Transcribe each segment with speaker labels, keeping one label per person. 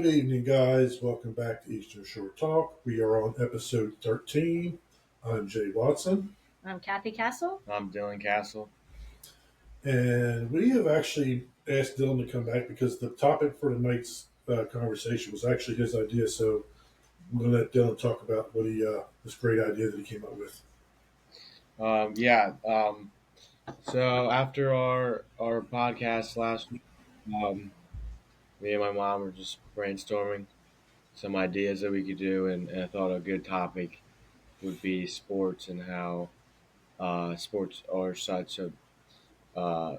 Speaker 1: Good evening, guys. Welcome back to Eastern Shore Talk. We are on episode 13. I'm Jay Watson,
Speaker 2: I'm Cathy Cassell.
Speaker 3: I'm Dylan Cassell.
Speaker 1: and we have actually asked Dylan to come back because the topic for tonight's conversation was actually his idea. So I'm going to let Dylan talk about what this great idea that he came up with.
Speaker 3: Yeah. So after our podcast last week, um, me and my mom were just brainstorming some ideas that we could do, and I thought a good topic would be sports and how sports are such a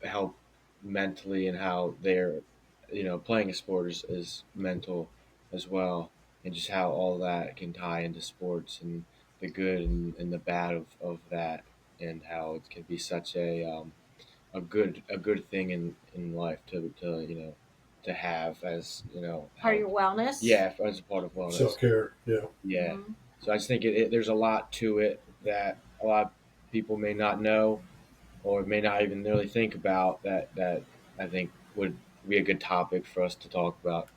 Speaker 3: help mentally, and how they're playing a sport is mental as well, and just how all that can tie into sports and the good and the bad of that, and how it can be such a good thing in life to to have as
Speaker 2: Part of
Speaker 3: how
Speaker 2: your wellness.
Speaker 3: yeah, as a part of
Speaker 1: Self
Speaker 3: wellness.
Speaker 1: care, yeah.
Speaker 3: Yeah.
Speaker 2: hmm
Speaker 3: So I just think there's a lot to it that a lot of people may not know, or may not even really think about, that I think would be a good topic for us to talk about,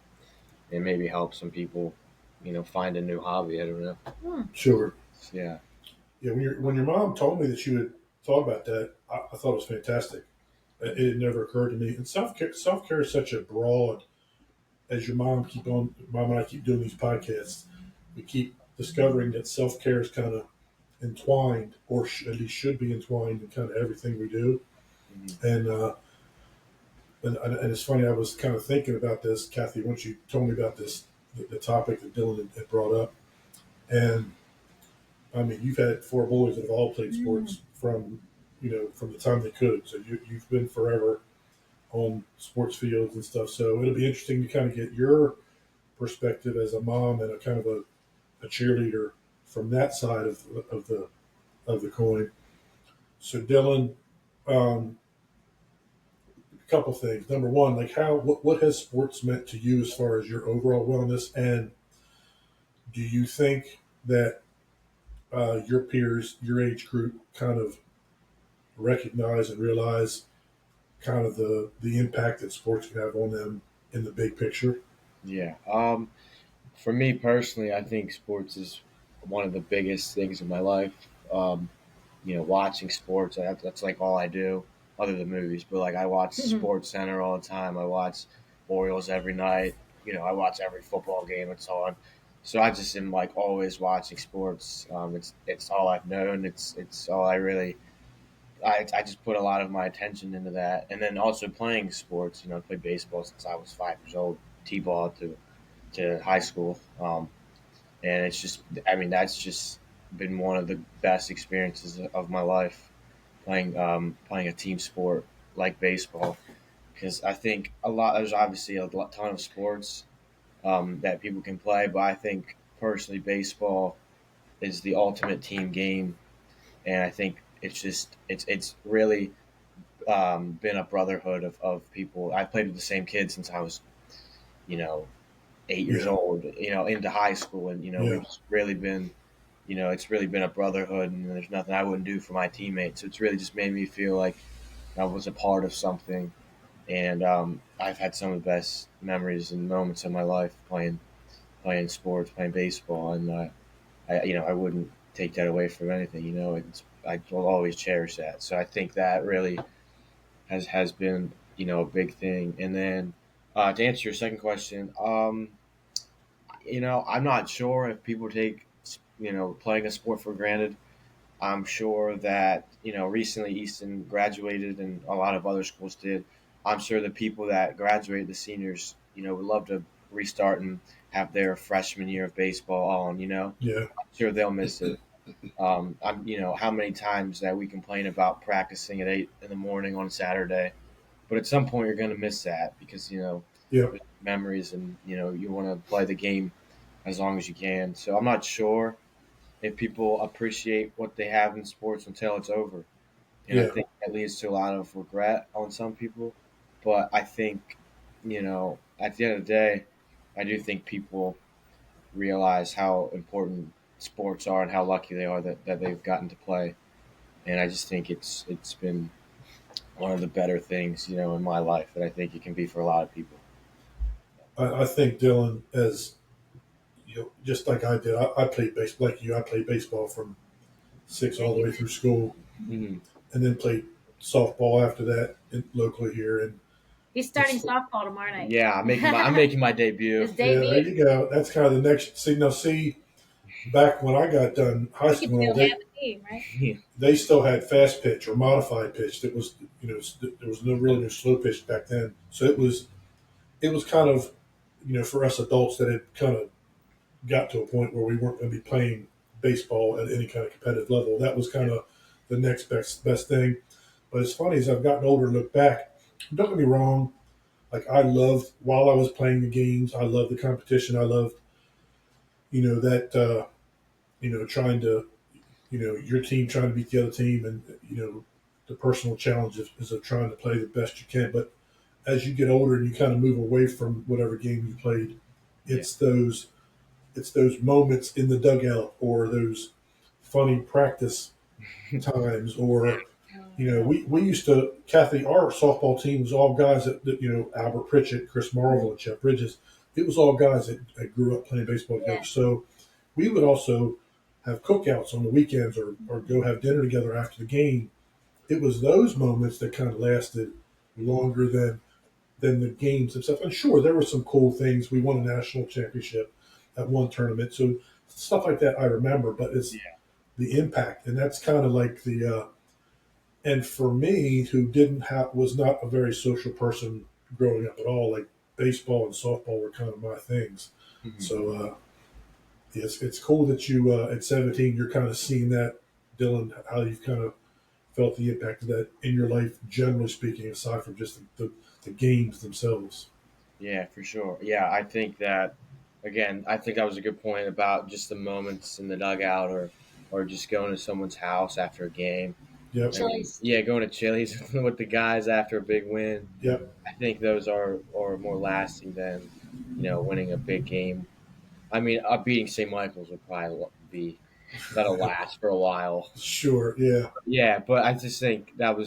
Speaker 3: and maybe help some people, find a new hobby. I don't know.
Speaker 2: Hmm.
Speaker 1: Sure.
Speaker 3: Yeah.
Speaker 1: Yeah, when your mom told me that you had thought about that, I thought it was fantastic. It had never occurred to me. And self care is such a broad, as your mom and I keep doing these podcasts, we keep discovering that self care is kind of entwined, or at least should be entwined in kind of everything we do.
Speaker 3: Mhm.
Speaker 1: And, and it's funny, I was kind of thinking about this, Cathy, once you told me about this, the topic that Dylan had brought up. And I mean, you've had four boys that have all played sports from the time they could. So you've been forever on sports fields and stuff. So it'll be interesting to kind of get your perspective as a mom and a kind of a cheerleader from that side of the coin. So Dylan, um, a couple things. Number one, like what has sports meant to you as far as your overall wellness, and do you think that your peers, your age group, kind of recognize and realize kind of the impact that sports can have on them in the big picture?
Speaker 3: Yeah. For me personally, I think sports is one of the biggest things in my life. Watching sports, that's like all I do, other than movies. But like, I watch Sports Center all the time. I watch Orioles every night. I watch every football game that's on. So I just am like always watching sports. It's all I've known. It's all I really. I just put a lot of my attention into that, and then also playing sports. I played baseball since I was 5 years old, t-ball to high school. And it's just, I mean, that's just been one of the best experiences of my life, playing a team sport like baseball, because I think there's obviously ton of sports that people can play, but I think personally baseball is the ultimate team game. And I think it's really been a brotherhood of people. I played with the same kids since I was, you know 8 years
Speaker 1: Yeah,
Speaker 3: old, into high school, and
Speaker 1: yeah,
Speaker 3: we've really been, it's really been a brotherhood, and there's nothing I wouldn't do for my teammates. So it's really just made me feel like I was a part of something, and I've had some of the best memories and moments of my life playing sports, playing baseball, and I wouldn't take that away from anything. I will always cherish that. So I think that really has been a big thing. And then to answer your second question, I'm not sure if people take playing a sport for granted. I'm sure that recently Easton graduated, and a lot of other schools did. I'm sure the people that graduated, the seniors, would love to restart and have their freshman year of baseball on.
Speaker 1: yeah,
Speaker 3: I'm sure they'll miss it. How many times that we complain about practicing at 8 in the morning on Saturday, but at some point you're going to miss that, because
Speaker 1: yeah,
Speaker 3: there's memories, and you want to play the game as long as you can. So I'm not sure if people appreciate what they have in sports until it's over, and I
Speaker 1: yeah,
Speaker 3: think that leads to a lot of regret on some people. But I think at the end of the day, I do think people realize how important sports are, and how lucky they are that they've gotten to play. And I just think it's been one of the better things in my life, that I think it can be for a lot of people.
Speaker 1: I think Dylan, as just like I did, I played baseball like you. I played baseball from six all the way through school,
Speaker 3: Hmm.
Speaker 1: and then played softball after that locally here. And
Speaker 2: He's starting
Speaker 1: it's
Speaker 2: softball tomorrow night.
Speaker 3: Yeah, I'm making my debut.
Speaker 2: His
Speaker 1: yeah, there
Speaker 2: debut.
Speaker 1: you go. That's kind of the next. See, back when I got done high
Speaker 2: He could
Speaker 1: school,
Speaker 2: still have a team, right?
Speaker 1: they still had fast pitch or modified pitch. That was there was no slow pitch back then. So it was kind of for us adults that had kind of got to a point where we weren't going to be playing baseball at any kind of competitive level. That was kind of the next best thing. But it's funny as I've gotten older and look back. Don't get me wrong. Like I loved while I was playing the games. I loved the competition. I loved that trying to your team trying to beat the other team and the personal challenge is of trying to play the best you can. But as you get older and you kind of move away from whatever game you played,
Speaker 3: Yeah.
Speaker 1: it's those moments in the dugout or those funny practice times or we used to Kathy, our softball team was all guys that Albert Pritchett, Chris Marvel, and Jeff Bridges. It was all guys that grew up playing baseball together.
Speaker 2: Yeah.
Speaker 1: So we would also have cookouts on the weekends or go have dinner together after the game. It was those moments that kind of lasted longer than the games themselves. And sure, there were some cool things. We won a national championship at one tournament, so stuff like that I remember. But it's the impact, and that's kind of like the. And for me, who didn't have was not a very social person growing up at all, like baseball and softball were kind of my things.
Speaker 3: Mhm.
Speaker 1: So it's cool that you at 17 you're kind of seeing that, Dylan, how you've kind of felt the impact of that in your life, generally speaking, aside from just the games themselves.
Speaker 3: Yeah, for sure. Yeah, I think that again, I think that was a good point about just the moments in the dugout or just going to someone's house after a game.
Speaker 1: Yep,
Speaker 3: I mean,
Speaker 2: Chili's.
Speaker 3: yeah, going to Chili's with the guys after a big win.
Speaker 1: yep.
Speaker 3: I think those are more lasting than winning a big game. I mean, beating St. Michael's would probably be that'll last for a while.
Speaker 1: Sure, yeah,
Speaker 3: Yeah, but I just think that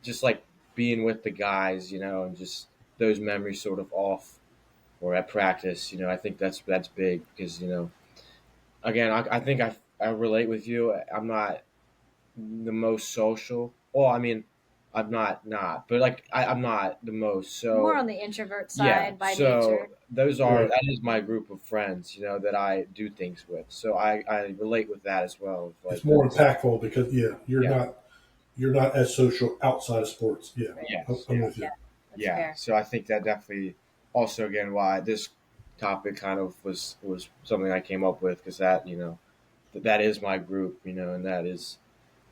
Speaker 3: just like being with the guys, and just those memories sort of off or at practice. I think that's big because again, I think I relate with you. I'm not the most social. Well, I mean, I'm not, but like I'm not the most.
Speaker 2: More
Speaker 3: So
Speaker 2: on the introvert
Speaker 3: yeah,
Speaker 2: side by
Speaker 3: so
Speaker 2: nature.
Speaker 1: right.
Speaker 3: that is my group of friends, that I do things with. So I relate with that as well.
Speaker 1: It's
Speaker 3: Like
Speaker 1: more
Speaker 3: those,
Speaker 1: impactful because you're
Speaker 3: yeah,
Speaker 1: not as social outside of sports. Yeah,
Speaker 2: Right.
Speaker 3: yes,
Speaker 1: I'm with you.
Speaker 2: Yeah, that's
Speaker 3: yeah.
Speaker 2: fair.
Speaker 3: So I think that definitely also again why this topic kind of was something I came up with because that is my group, and that is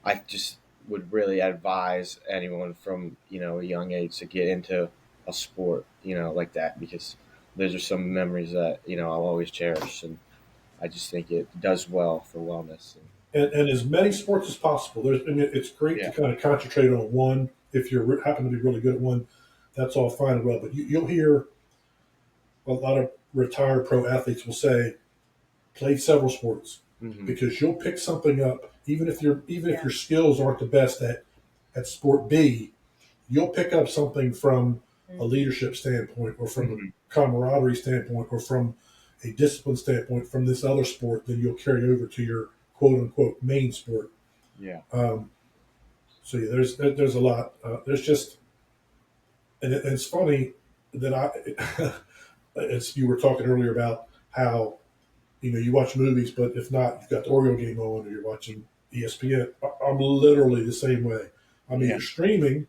Speaker 3: I just would really advise anyone from a young age to get into a sport like that because those are some memories that I'll always cherish, and I just think it does well for wellness.
Speaker 1: And as many sports as possible. It's great to
Speaker 3: Yeah,
Speaker 1: kind of concentrate on one. If you happen to be really good at one, that's all fine and well. But you'll hear a lot of retired pro athletes will say, "Played several sports,"
Speaker 3: hmm,
Speaker 1: because you'll pick something up, even if
Speaker 2: Yeah.
Speaker 1: your skills aren't the best at sport B, you'll pick up something from a
Speaker 2: Mhm.
Speaker 1: leadership standpoint, or from a
Speaker 3: hmm,
Speaker 1: camaraderie standpoint, or from a discipline standpoint from this other sport that you'll carry over to your quote unquote main sport.
Speaker 3: yeah,
Speaker 1: Um, so yeah, there's a lot. There's just and it's funny that as you were talking earlier about how you watch movies, but if not, you've got the Oreo game on, or you're watching ESPN. I'm literally the same way. I'm
Speaker 3: yeah,
Speaker 1: either streaming,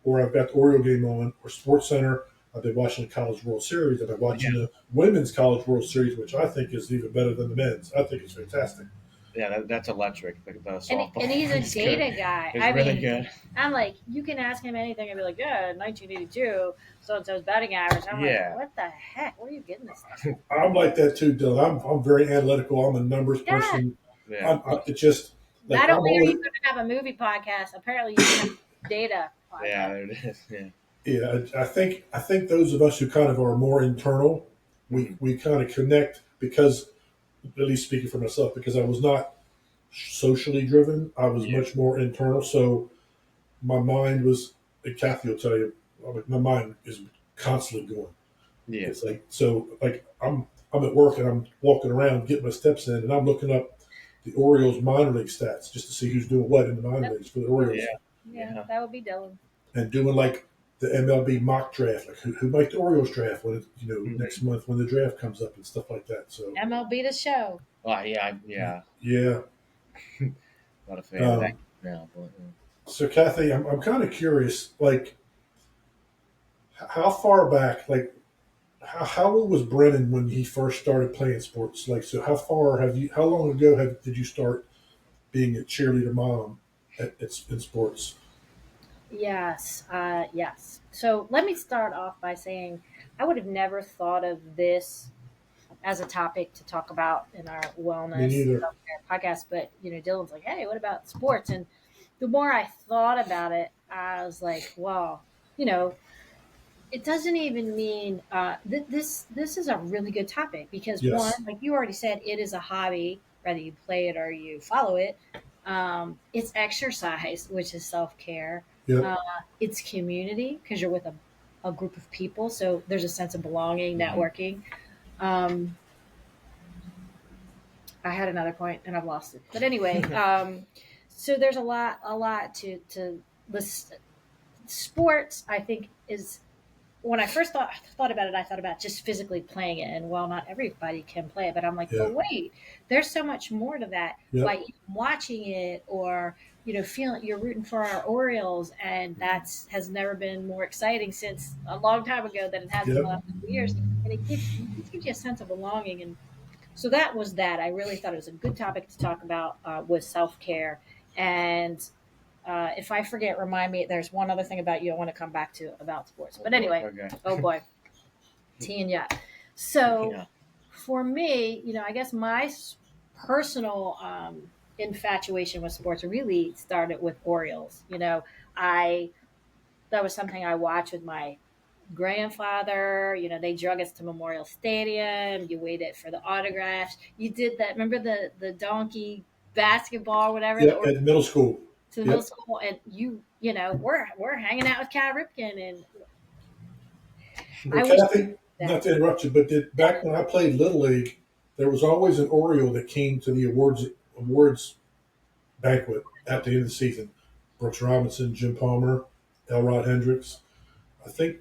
Speaker 1: or I've got the Oreo game on, or Sports Center. I've been watching the College World Series. I've been watching
Speaker 3: yeah,
Speaker 1: the Women's College World Series, which I think is even better than the men's. I think it's fantastic.
Speaker 3: yeah. That's electric. The
Speaker 2: And
Speaker 3: softball
Speaker 2: he's a
Speaker 3: is good.
Speaker 2: data guy.
Speaker 3: It's
Speaker 2: I
Speaker 3: really
Speaker 2: mean,
Speaker 3: good.
Speaker 2: I'm like, you can ask him anything and be like, yeah, 1982, so and so's batting average. I'm like,
Speaker 3: Yeah,
Speaker 2: what the heck? Where are you getting this stuff from?
Speaker 1: I'm like that too, Dylan. I'm very analytical. I'm a numbers
Speaker 2: Yeah.
Speaker 1: person.
Speaker 3: yeah,
Speaker 1: It just like
Speaker 2: Not
Speaker 1: I'm
Speaker 2: only are you
Speaker 1: always
Speaker 2: going to have a movie podcast, apparently you can have a data
Speaker 3: yeah.
Speaker 2: podcast.
Speaker 3: There it is. Yeah.
Speaker 1: yeah. I think those of us who kind of are more internal, we
Speaker 3: Hmm.
Speaker 1: we kind of connect because, at least speaking for myself, because I was not socially driven. I was
Speaker 3: Yeah.
Speaker 1: much more internal. So my mind was, and Kathy will tell you, my mind is constantly going.
Speaker 3: Yeah.
Speaker 1: It's like, so like I'm at work and I'm walking around getting my steps in, and I'm looking up the Orioles minor league stats just to see who's doing what in the minor
Speaker 2: Yep.
Speaker 1: leagues for the
Speaker 3: Oh,
Speaker 1: Orioles,
Speaker 3: yeah.
Speaker 2: Yeah,
Speaker 3: Yeah.
Speaker 2: that would be Dylan.
Speaker 1: and doing like the MLB mock draft, like who might the Orioles draft when it,
Speaker 3: Mhm.
Speaker 1: next month when the draft comes up and stuff like that. So
Speaker 2: MLB the show.
Speaker 3: Oh, yeah. Yeah.
Speaker 1: yeah.
Speaker 3: Not a fan of that
Speaker 1: Um,
Speaker 3: now, but
Speaker 1: so Kathy, I'm kind of curious, like how far back, like how old was Brennan when he first started playing sports? Like, so how long ago did you start being a cheerleader mom in sports?
Speaker 2: Yes, yes. So let me start off by saying I would have never thought of this as a topic to talk about in our
Speaker 1: Me
Speaker 2: wellness
Speaker 1: neither.
Speaker 2: self-care podcast. But Dylan's like, "Hey, what about sports?" And the more I thought about it, I was like, "Well, you know, it doesn't even mean this is a really good topic because one,
Speaker 1: Yes.
Speaker 2: like you already said, it is a hobby, whether you play it or you follow it. It's exercise, which is self-care.
Speaker 1: Yep.
Speaker 2: Uh, it's community because you're with a group of people, so there's a sense of belonging,
Speaker 3: Mhm.
Speaker 2: networking. Um, I had another point and I've lost it. But anyway, so there's a lot to list. Sports, I think, is when I first thought about it, I thought about just physically playing it. And while not everybody can play it, but I'm like,
Speaker 1: Yeah.
Speaker 2: but wait, there's so much more to that by
Speaker 1: Yep.
Speaker 2: even watching it or feeling you're rooting for our Orioles, and that's has never been more exciting since a long time ago than it has been the
Speaker 1: Yep.
Speaker 2: last couple of years. And it gives you a sense of belonging, and so that was that. I really thought it was a good topic to talk about with self care. And if I forget, remind me. There's one other thing about you I want to come back to about sports.
Speaker 3: Oh
Speaker 2: But
Speaker 3: boy.
Speaker 2: anyway,
Speaker 3: Okay.
Speaker 2: oh boy, tea and yeah. So
Speaker 3: Yeah.
Speaker 2: for me, I guess my personal infatuation with sports really started with Orioles. I that was something I watched with my grandfather. They drug us to Memorial Stadium. You waited for the autographs. You did that. Remember the donkey basketball, whatever,
Speaker 1: Yep. At middle school.
Speaker 2: to the middle
Speaker 1: Yep.
Speaker 2: school, and we're hanging out with Cal Ripken, and
Speaker 1: Well,
Speaker 2: I wish
Speaker 1: Kathy,
Speaker 2: that.
Speaker 1: not to interrupt you, but back when I played Little League, there was always an Oriole that came to the awards banquet at the end of the season. Brooks Robinson, Jim Palmer, Elrod Hendricks. I think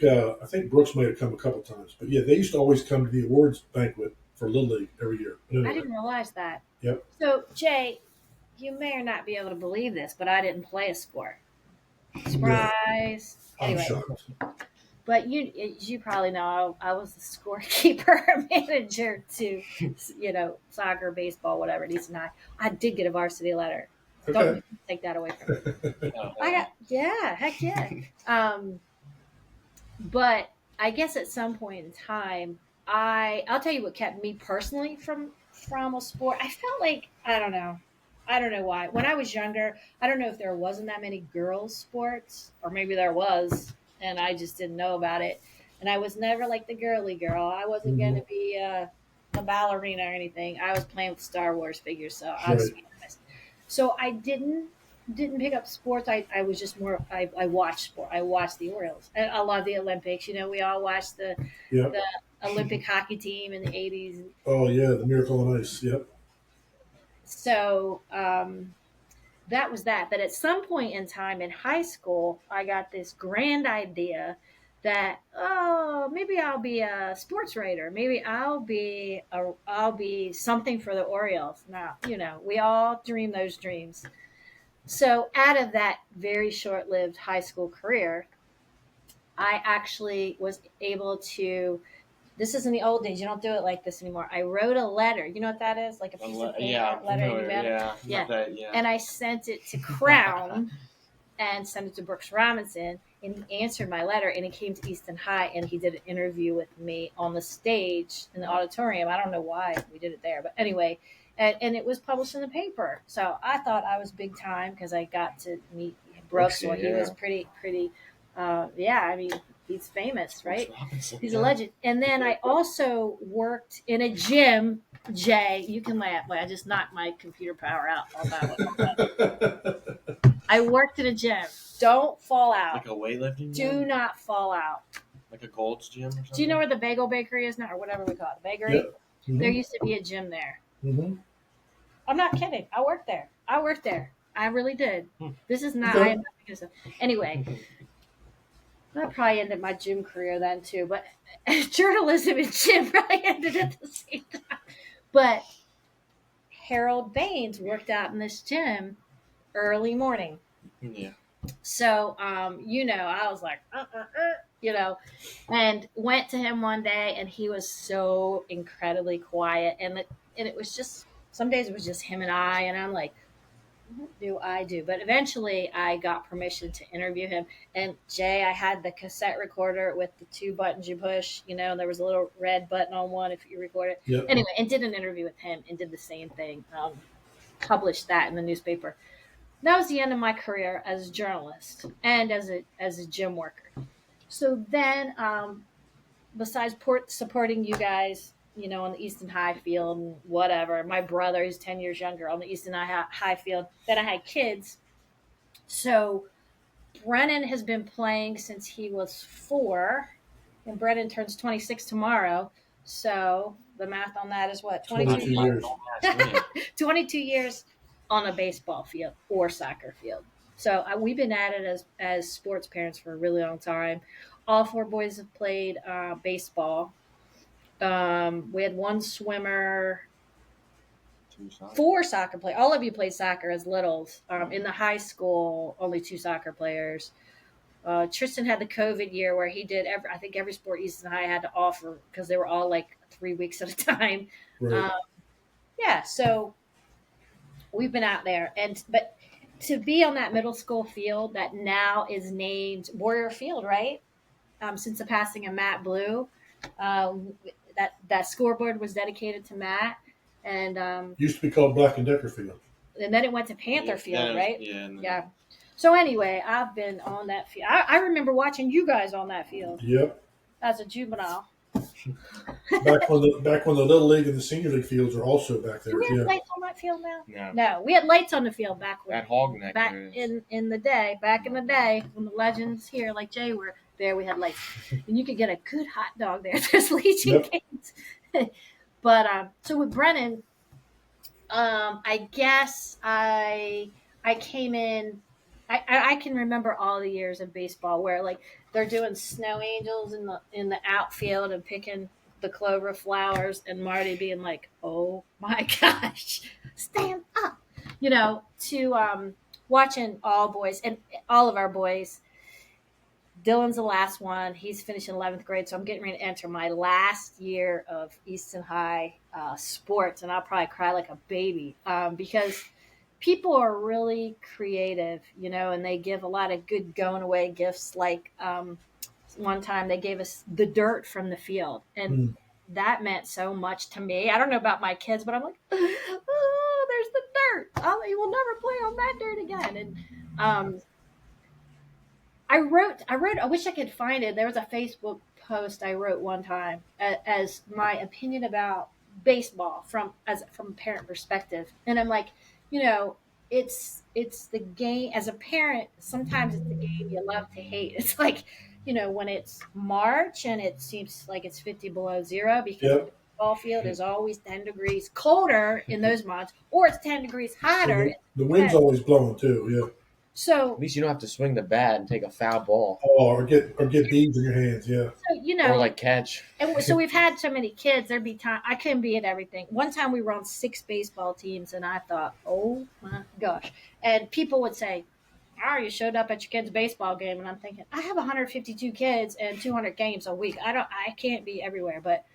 Speaker 1: Brooks might have come a couple times, but yeah, they used to always come to the awards banquet for Little League every year. But
Speaker 2: I
Speaker 1: anyway,
Speaker 2: didn't realize that.
Speaker 1: yep,
Speaker 2: So Jay, you may or not be able to believe this, but I didn't play a sport.
Speaker 1: no,
Speaker 2: Surprise.
Speaker 1: I'm
Speaker 2: Anyway,
Speaker 1: shocked.
Speaker 2: but you probably know I was the scorekeeper manager to soccer, baseball, whatever it is. And I did get a varsity letter.
Speaker 1: Okay,
Speaker 2: Don't take that away from me.
Speaker 3: Oh,
Speaker 2: I got yeah, heck yeah. Um, but I guess at some point in time, I'll tell you what kept me personally from a sport. I felt like I don't know why. When I was younger, I don't know if there wasn't that many girls sports, or maybe there was, and I just didn't know about it. And I was never like the girly girl. I wasn't going
Speaker 1: hmm
Speaker 2: to be a ballerina or anything. I was playing with Star Wars figures, so I'll
Speaker 1: right,
Speaker 2: just be honest. So I didn't pick up sports. I was just more. I watched sport. I watched the Orioles. And I love the Olympics. We all watched
Speaker 1: yep.
Speaker 2: the Olympic hockey team in the '80s.
Speaker 1: Oh yeah, the Miracle on Ice. Yep.
Speaker 2: So that was that. But at some point in time in high school, I got this grand idea that maybe I'll be a sports writer. Maybe I'll be something for the Orioles. Now we all dream those dreams. So out of that very short-lived high school career, I actually was able to. This is in the old days. You don't do it like this anymore. I wrote a letter. You know what that is? Like a piece of
Speaker 3: yeah,
Speaker 2: paper,
Speaker 3: I'm
Speaker 2: letter, and you
Speaker 3: familiar.
Speaker 2: mail it.
Speaker 3: Yeah.
Speaker 2: Yeah.
Speaker 3: Not that. Yeah.
Speaker 2: And I sent it to Crown and sent it to Brooks Robinson, and he answered my letter, and he came to Easton High, and he did an interview with me on the stage in the auditorium. I don't know why we did it there, but anyway, and it was published in the paper. So I thought I was big time because I got to meet Brooks.
Speaker 3: Brooksy,
Speaker 2: Well, he was
Speaker 3: yeah.
Speaker 2: pretty. Yeah, I mean, he's famous,
Speaker 3: Brooks
Speaker 2: right?
Speaker 3: Robinson.
Speaker 2: He's a
Speaker 3: Yeah.
Speaker 2: legend. And then I also worked in a gym. Jay, you can laugh. I just knocked my computer power out on that one. I worked in a gym. Don't fall out.
Speaker 3: Like a weightlifting
Speaker 2: Do
Speaker 3: gym?
Speaker 2: not fall out.
Speaker 3: Like a Gold's Gym or something?
Speaker 2: Do you know where the Bagel Bakery is now, or whatever we call it, the bakery?
Speaker 1: Yep.
Speaker 2: There
Speaker 1: Mm-hmm.
Speaker 2: used to be a gym there.
Speaker 1: Mm-hmm.
Speaker 2: I'm not kidding. I worked there. I really did. This is not. I
Speaker 1: Okay.
Speaker 2: am not making this up. Anyway, that probably ended my gym career then too. But journalism and gym probably ended at the same time. But Harold Baines worked out in this gym early morning.
Speaker 3: Yeah.
Speaker 2: So, I was like, and went to him one day, and he was so incredibly quiet, and it was just some days it was just him and I, and I'm like, what do I do? But eventually, I got permission to interview him. And Jay, I had the cassette recorder with the two buttons you push, and there was a little red button on one if you record it.
Speaker 1: Yep.
Speaker 2: Anyway, and did an interview with him and did the same thing. Published that in the newspaper. That was the end of my career as a journalist and as a gym worker. So then, besides supporting you guys, on the Easton High field and whatever, my brother is 10 years younger on the Easton High field, then I had kids. So Brennan has been playing since he was 4, and Brennan turns 26 tomorrow. So the math on that is what,
Speaker 1: 22 years.
Speaker 2: 22 years on a baseball field or soccer field. So we've been at it as sports parents for a really long time. All 4 boys have played baseball. We had 1 swimmer, 4 soccer players. All of you played soccer as littles. In the high school, only 2 soccer players. Tristan had the COVID year where he did I think every sport Easton High had to offer because they were all like 3 weeks at a time.
Speaker 1: Right.
Speaker 2: Yeah, so we've been out there, but to be on that middle school field that now is named Warrior Field, right? Since the passing of Matt Blue, that scoreboard was dedicated to Matt, and
Speaker 1: Used to be called Black and Decker Field.
Speaker 2: then it went to Panther Field, right?
Speaker 3: Yeah.
Speaker 2: Yeah. So anyway, I've been on that field. I remember watching you guys on that field
Speaker 1: Yep.
Speaker 2: as a juvenile.
Speaker 1: Back when the little league and the senior league fields are also back there.
Speaker 2: Do we have
Speaker 1: Yeah.
Speaker 2: lights on that field now?
Speaker 3: No.
Speaker 2: No, we had lights on the field back when
Speaker 3: At Hog Neck.
Speaker 2: back
Speaker 3: there is.
Speaker 2: in the day, when the legends here like Jay were there, we had lights, and you could get a good hot dog there. There's Legion
Speaker 1: Yep.
Speaker 2: games. But so with Brennan, I guess I came in. I can remember all the years of baseball where like they're doing snow angels in the outfield and picking the clover flowers, and Marty being like, "Oh my gosh, stand up!" To watching all boys and all of our boys. Dylan's the last one. He's finishing 11th grade, so I'm getting ready to enter my last year of Easton High sports, and I'll probably cry like a baby because people are really creative, and they give a lot of good going away gifts. Like one time they gave us the dirt from the field, and that meant so much to me. I don't know about my kids, but I'm like, oh, there's the dirt. Oh, you will never play on that dirt again. And I wrote, I wish I could find it. There was a Facebook post I wrote one time as my opinion about baseball from a parent perspective. And I'm like, it's the game as a parent. Sometimes it's the game you love to hate. It's like, when it's March and it seems like it's 50 below zero because
Speaker 1: Yep.
Speaker 2: the ball field is always 10 degrees colder in those months, or it's 10 degrees hotter.
Speaker 1: The wind's always blowing too. Yeah.
Speaker 2: So
Speaker 3: At least you don't have to swing the bat and take a foul ball.
Speaker 1: Oh, or get beads in your hands. Yeah.
Speaker 2: so
Speaker 3: Or like catch.
Speaker 2: And so we've had so many kids. There'd be time I couldn't be at everything. One time we were on 6 baseball teams, and I thought, oh my gosh! And people would say, "Oh, you showed up at your kid's baseball game," and I'm thinking, I have 152 kids and 200 games a week. I can't be everywhere, but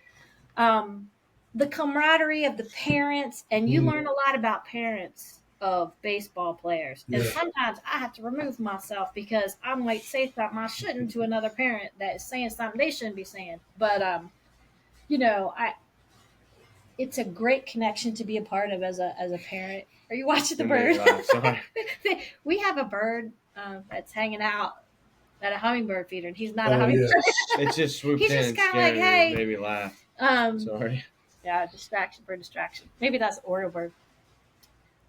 Speaker 2: the camaraderie of the parents, and you learn a lot about parents of baseball players. And
Speaker 1: Yeah.
Speaker 2: sometimes I have to remove myself because I might say something I shouldn't to another parent that is saying something they shouldn't be saying. But it's a great connection to be a part of as a parent. Are you watching the bird?
Speaker 3: Sorry.
Speaker 2: We have a bird that's hanging out at a hummingbird feeder, and he's not a
Speaker 1: Oh,
Speaker 2: hummingbird.
Speaker 1: yeah.
Speaker 3: It just swooped
Speaker 2: He's
Speaker 3: in
Speaker 2: just
Speaker 3: and
Speaker 2: kinda
Speaker 3: scared
Speaker 2: like, hey.
Speaker 3: me. Made me laugh. Sorry.
Speaker 2: Yeah, distraction. Maybe that's Oriole bird.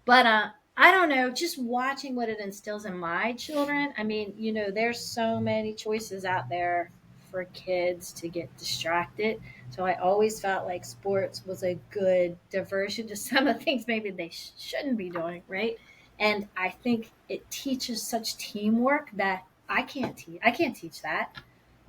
Speaker 2: But I don't know, just watching what it instills in my children. I mean, there's so many choices out there for kids to get distracted. So I always felt like sports was a good diversion to some of the things maybe they shouldn't be doing, right? And I think it teaches such teamwork that I can't teach that.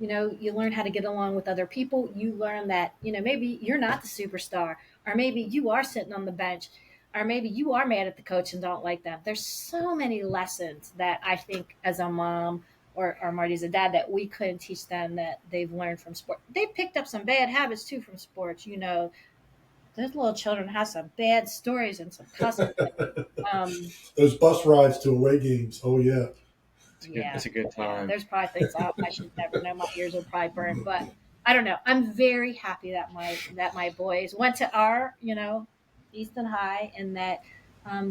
Speaker 2: You learn how to get along with other people. You learn that, maybe you're not the superstar, or maybe you are sitting on the bench, or maybe you are mad at the coach and don't like them. There's so many lessons that I think as a mom or Marty as a dad that we couldn't teach them that they've learned from sport. They picked up some bad habits too from sports. Those little children have some bad stories and some cussing. Um,
Speaker 1: Those bus rides to away games. Oh yeah.
Speaker 2: yeah,
Speaker 3: It's a good
Speaker 2: yeah.
Speaker 3: time.
Speaker 2: There's probably things I should never know. My ears will probably burn, but I don't know. I'm very happy that my boys went to our Easton High, and that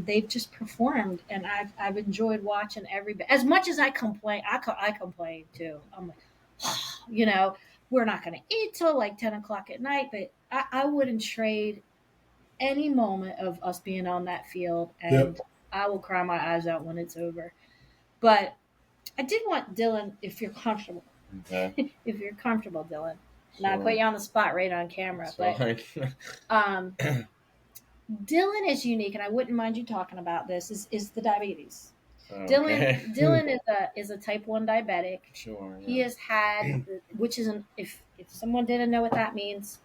Speaker 2: they've just performed, and I've enjoyed watching every bit. As much as I complain, I complain too. I'm like, we're not going to eat till like 10 o'clock at night, but I wouldn't trade any moment of us being on that field,
Speaker 1: Yep.
Speaker 2: and I will cry my eyes out when it's over. But I did want Dylan, if you're comfortable,
Speaker 3: Okay.
Speaker 2: if you're comfortable, Dylan. Now I put
Speaker 3: Sure.
Speaker 2: you on the spot right on camera,
Speaker 3: That's
Speaker 2: but
Speaker 3: fine.
Speaker 2: um, Dylan is unique, and I wouldn't mind you talking about this. Is the diabetes?
Speaker 3: Okay.
Speaker 2: Dylan is a type 1 diabetic.
Speaker 3: Sure.
Speaker 2: He
Speaker 3: Yeah.
Speaker 2: has had, which is if someone didn't know what that means,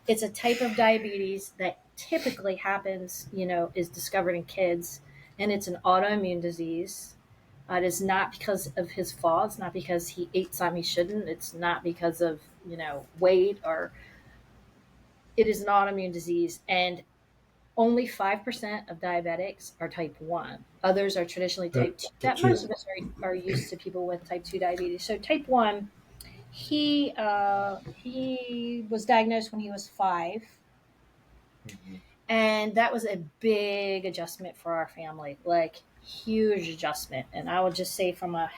Speaker 2: it's a type of diabetes that typically happens, is discovered in kids, and it's an autoimmune disease. It is not because of his fault. It's not because he ate something he shouldn't. It's not because of weight, or it is an autoimmune disease, and only 5% of diabetics are type 1. Others are traditionally type 2.
Speaker 1: The
Speaker 2: That
Speaker 1: two.
Speaker 2: most of us are used to people with type 2 diabetes. So type 1, he was diagnosed when he was 5,
Speaker 3: Mhm.
Speaker 2: and that was a big adjustment for our family, like huge adjustment. And I would just say from a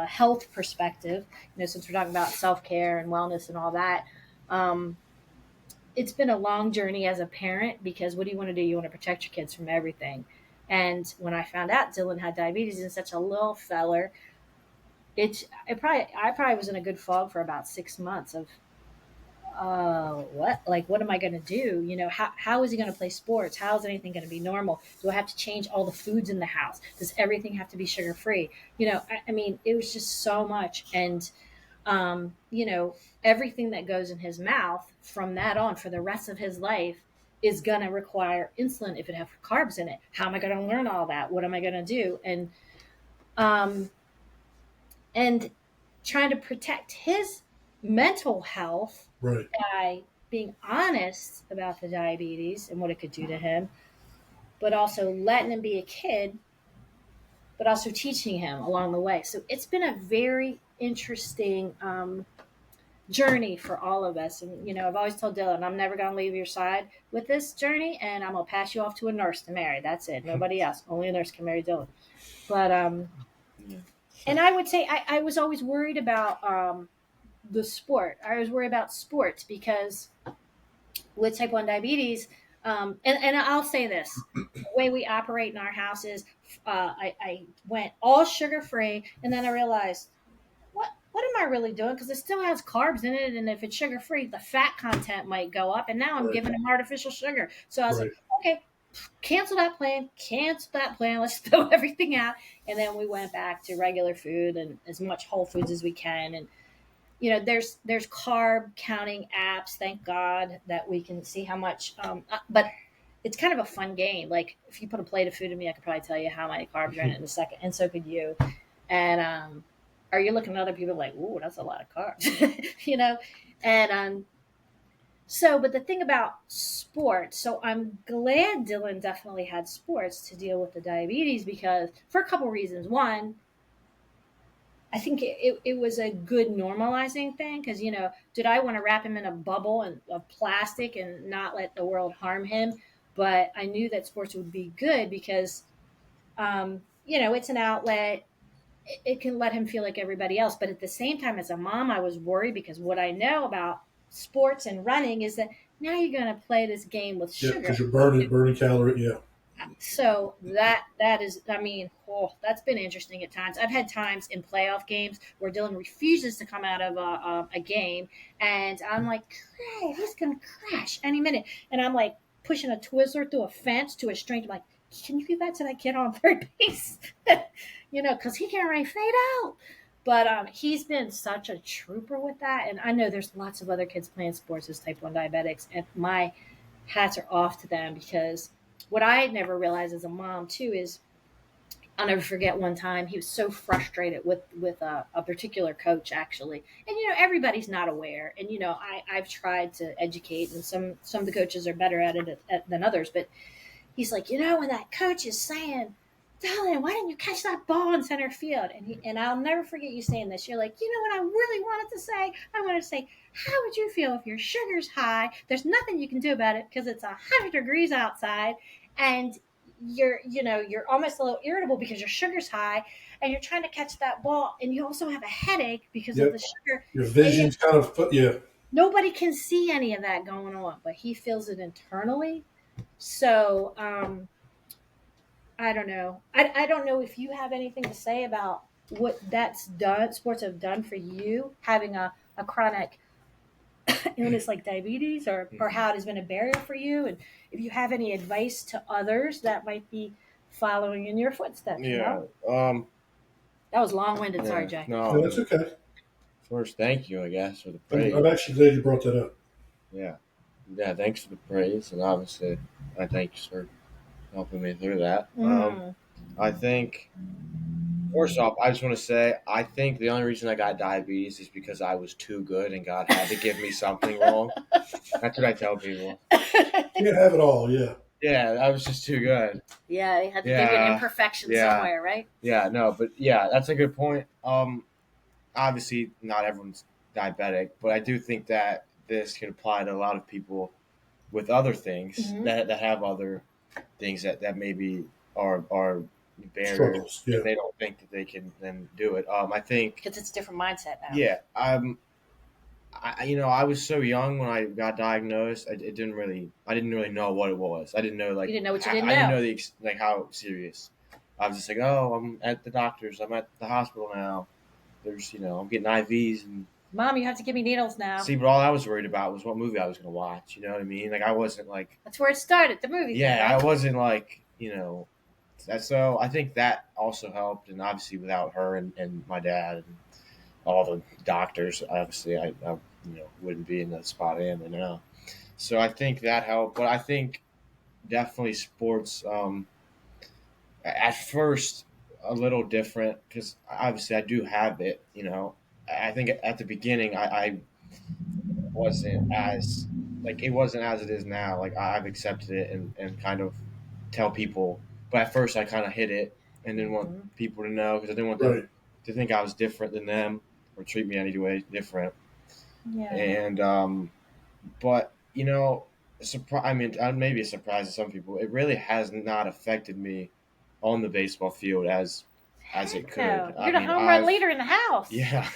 Speaker 2: health perspective, since we're talking about self-care and wellness and all that, um, it's been a long journey as a parent, because what do you want to do? You want to protect your kids from everything. And when I found out Dylan had diabetes and such a little feller, I probably was in a good fog for about 6 months of what am I going to do? How is he going to play sports? How is anything going to be normal? Do I have to change all the foods in the house? Does everything have to be sugar free? I mean, it was just so much. And everything that goes in his mouth from that on for the rest of his life is going to require insulin if it has carbs in it. How am I going to learn all that? What am I going to do? Um, and trying to protect his mental health
Speaker 1: Right.
Speaker 2: by being honest about the diabetes and what it could do to him, but also letting him be a kid, but also teaching him along the way. So it's been a very interesting journey for all of us. And, I've always told Dylan, I'm never going to leave your side with this journey, and I'm going to pass you off to a nurse to marry. That's it. Nobody else. Only a nurse can marry Dylan. But,
Speaker 3: Yeah.
Speaker 2: and I would say I was always worried about the sport. I was worried about sports because with type 1 diabetes, and I'll say this, the way we operate in our house is I went all sugar free, and then I realized, what am I really doing? Because it still has carbs in it, and if it's sugar free, the fat content might go up, and now I'm
Speaker 1: Right.
Speaker 2: giving them artificial sugar. So I was
Speaker 1: Right.
Speaker 2: like, okay, cancel that plan, let's throw everything out. And then we went back to regular food and as much whole foods as we can. And there's carb counting apps, thank God, that we can see how much. But it's kind of a fun game. Like if you put a plate of food in me, I could probably tell you how many carbs are in it in a second, and so could you. And are you looking at other people like, ooh, that's a lot of carbs, And but the thing about sports, so I'm glad Dylan definitely had sports to deal with the diabetes, because for a couple reasons. One, I think it was a good normalizing thing, because did I want to wrap him in a bubble and of plastic and not let the world harm him? But I knew that sports would be good because it's an outlet. It can let him feel like everybody else. But at the same time, as a mom, I was worried, because what I know about sports and running is that now you're going to play this game with
Speaker 1: Yeah,
Speaker 2: sugar.
Speaker 1: because you're burning calorie. Yeah.
Speaker 2: So that is, I mean, that's been interesting at times. I've had times in playoff games where Dylan refuses to come out of a game, and I'm like, he's gonna crash any minute, and I'm like pushing a Twizzler through a fence to a stranger. I'm like, can you give that to that kid on third base? Because he can't really fade out. But he's been such a trooper with that, and I know there's lots of other kids playing sports as type 1 diabetics, and my hats are off to them because what I never realized as a mom too is I'll never forget one time he was so frustrated with a particular coach actually, and everybody's not aware, and I've tried to educate, and some of the coaches are better at it than others, but he's like, when that coach is saying, Dylan, why didn't you catch that ball in center field? And I'll never forget you saying this. You're like, what I really wanted to say? I wanted to say, how would you feel if your sugar's high? There's nothing you can do about it because it's 100 degrees outside, and you're almost a little irritable because your sugar's high, and you're trying to catch that ball, and you also have a headache because of
Speaker 1: Yep.
Speaker 2: the sugar.
Speaker 1: Your vision's kind of, yeah.
Speaker 2: Nobody can see any of that going on, but he feels it internally. So, I don't know. I don't know if you have anything to say about what that's done, sports have done for you, having a chronic illness like diabetes, or how it has been a barrier for you, and if you have any advice to others that might be following in your footsteps.
Speaker 3: Yeah.
Speaker 2: That was long winded. Sorry,
Speaker 3: Yeah.
Speaker 2: Jay.
Speaker 1: No,
Speaker 3: No.
Speaker 1: that's okay.
Speaker 3: First, thank you, I guess, for the
Speaker 1: I'm,
Speaker 3: praise.
Speaker 1: I'm actually glad you brought that up.
Speaker 3: Yeah. Yeah. Thanks for the praise, and obviously, I thank you for helping me through that. I think. First off, I just want to say I think the only reason I got diabetes is because I was too good and God had to give me something wrong. That's what I tell people.
Speaker 1: You can't have it all, yeah.
Speaker 3: Yeah, I was just too good.
Speaker 2: Yeah, they had to give you an imperfection somewhere, right?
Speaker 3: Yeah, no, but yeah, that's a good point. Obviously, not everyone's diabetic, but I do think that this can apply to a lot of people with other things that have other things that maybe are barriers,
Speaker 1: Struggles, yeah.
Speaker 3: and they don't think that they can then do it. I think
Speaker 2: Because it's a different mindset now.
Speaker 3: yeah. I was so young when I got diagnosed. I didn't really know what it was. I didn't know
Speaker 2: You didn't know what you didn't
Speaker 3: I didn't
Speaker 2: know.
Speaker 3: know how serious. I was just like, oh, I'm at the doctor's. I'm at the hospital now. There's I'm getting IVs and
Speaker 2: Mom, you have to give me needles now.
Speaker 3: see. But all I was worried about was what movie I was going to watch. You know what I mean? Like I wasn't like
Speaker 2: That's where it started, the movie.
Speaker 3: yeah,
Speaker 2: thing, right?
Speaker 3: I wasn't like So I think that also helped, and obviously without her and my dad and all the doctors, obviously I wouldn't be in the spot I am in now. So I think that helped, but I think definitely sports at first a little different because obviously I do have it. I think at the beginning I wasn't as like it wasn't as it is now. Like I've accepted it and kind of tell people, but at first I kind of hid it and didn't want people to know because I didn't want them
Speaker 1: Right.
Speaker 3: to think I was different than them or treat me any way different.
Speaker 2: Yeah.
Speaker 3: And but I mean, maybe a surprise to some people. It really has not affected me on the baseball field as it could.
Speaker 2: No.
Speaker 3: I
Speaker 2: You're the
Speaker 3: mean,
Speaker 2: home run leader in the house.
Speaker 3: yeah,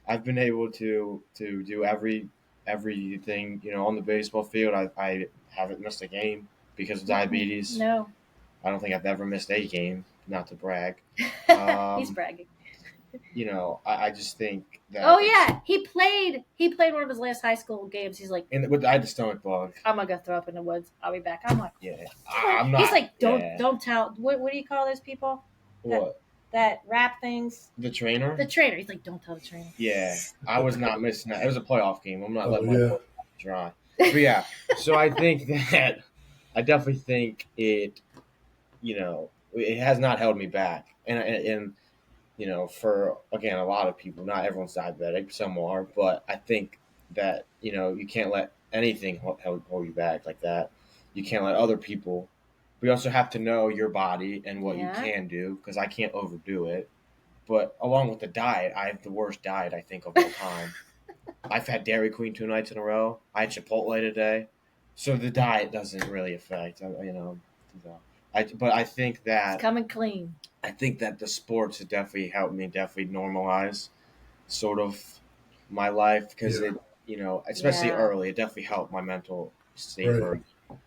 Speaker 3: I've been able to do everything on the baseball field. I haven't missed a game because of diabetes.
Speaker 2: No.
Speaker 3: I don't think I've ever missed a game. Not to brag.
Speaker 2: He's bragging.
Speaker 3: I just think that.
Speaker 2: Oh yeah, he played one of his last high school games. He's like,
Speaker 3: And I had the stomach bug.
Speaker 2: I'm gonna go throw up in the woods. I'll be back. I'm like,
Speaker 3: Yeah, I'm not.
Speaker 2: He's like,
Speaker 3: yeah.
Speaker 2: don't tell. What do you call those people?
Speaker 3: What?
Speaker 2: That rap things.
Speaker 3: The trainer?
Speaker 2: The trainer. He's like, don't tell the trainer.
Speaker 3: Yeah, I was not missing that. It was a playoff game. I'm not letting my
Speaker 1: yeah.
Speaker 3: foot dry. But yeah, so I think that I definitely think it has not held me back, and for again a lot of people, not everyone's diabetic, some are, but I think that you can't let anything hold you back like that. You can't let other people. But you also have to know your body and what you can do because I can't overdo it. But along with the diet, I have the worst diet I think of all time. I've had Dairy Queen 2 nights in a row. I had Chipotle today, so the diet doesn't really affect. But I think that
Speaker 2: It's coming clean.
Speaker 3: I think that the sports have definitely helped me normalize sort of my life because it especially early, it definitely helped my mental state
Speaker 1: Right.
Speaker 3: early.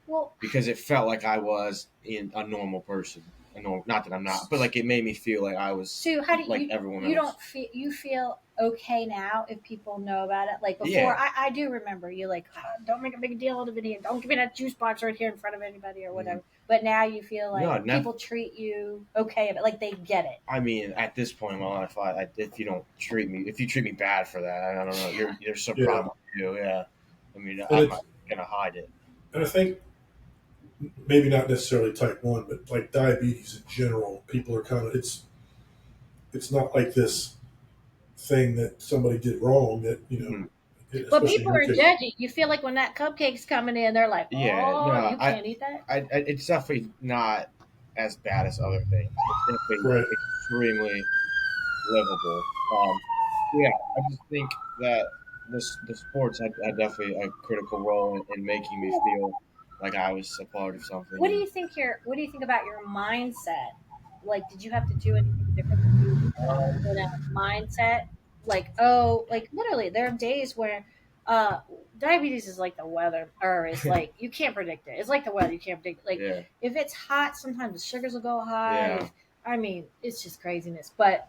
Speaker 2: Well,
Speaker 3: because it felt like I was in a normal person. Not that I'm not, but like it made me feel like I was
Speaker 2: so how do
Speaker 3: like everyone
Speaker 2: you
Speaker 3: else.
Speaker 2: don't feel you feel okay now if people know about it? Like before,
Speaker 3: Yeah,
Speaker 2: I do remember you like, don't make a big deal of it here. Don't give me that juice box right here in front of anybody or
Speaker 3: Mhm.
Speaker 2: whatever. But now you feel
Speaker 3: No,
Speaker 2: like people treat you okay, but like they get it.
Speaker 3: I mean, at this point in my life, if you don't treat me, if you treat me bad for that, I don't know. There's some
Speaker 1: Yeah,
Speaker 3: problem with you. Yeah, I mean,
Speaker 1: and
Speaker 3: I'm
Speaker 1: it's
Speaker 3: not gonna hide it.
Speaker 1: and I think maybe not necessarily type 1, but like diabetes in general, people are kind of it's not like this thing that somebody did wrong that
Speaker 3: Mhm.
Speaker 2: But
Speaker 1: especially in
Speaker 2: people
Speaker 1: your
Speaker 2: are
Speaker 1: case.
Speaker 2: judging. You feel like when that cupcake's coming in, they're like,
Speaker 3: Yeah,
Speaker 2: "Oh,
Speaker 3: no,
Speaker 2: you can't eat that."
Speaker 3: it's definitely not as bad as other things. It's definitely
Speaker 1: Right.
Speaker 3: extremely livable. Yeah, I just think that the sports had definitely a critical role in making me feel like I was a part of something. And
Speaker 2: What do you think about your mindset? Like, did you have to do anything different to do well in a mindset? Like, oh, like literally, there are days where uh diabetes is like the weather, or it's like you can't predict it. It's like the weather, you can't predict it. Like
Speaker 3: yeah,
Speaker 2: if it's hot, sometimes the sugars will go high.
Speaker 3: yeah.
Speaker 2: If I mean, it's just craziness. But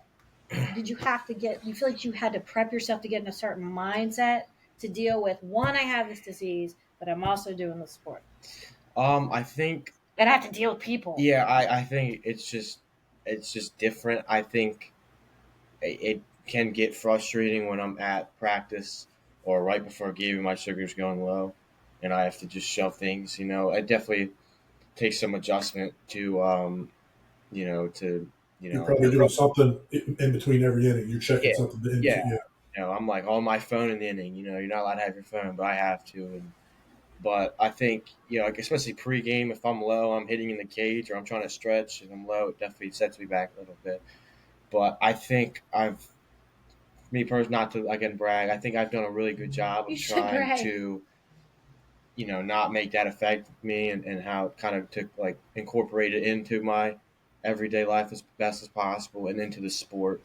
Speaker 2: did you have to get? You feel like you had to prep yourself to get in a certain mindset to deal with one? I have this disease, but I'm also doing the sport,
Speaker 3: I think
Speaker 2: and I have to deal with people.
Speaker 3: yeah, I think it's just different. I think it can get frustrating when I'm at practice or right before a game and my sugar's going low, and I have to just shove things. It definitely takes some adjustment to to
Speaker 1: You're probably doing something in between every inning. You're
Speaker 3: yeah,
Speaker 1: checking something into,
Speaker 3: yeah.
Speaker 1: yeah.
Speaker 3: I'm like on my phone in the inning. You're not allowed to have your phone, but I have to. But I think like especially pregame, if I'm low, I'm hitting in the cage or I'm trying to stretch and I'm low, it definitely sets me back a little bit. But I think me personally, not to again brag, I think I've done a really good job
Speaker 2: You
Speaker 3: of
Speaker 2: should
Speaker 3: trying
Speaker 2: brag.
Speaker 3: to not make that affect me and how it kind of took like incorporate it into my everyday life as best as possible and into the sport.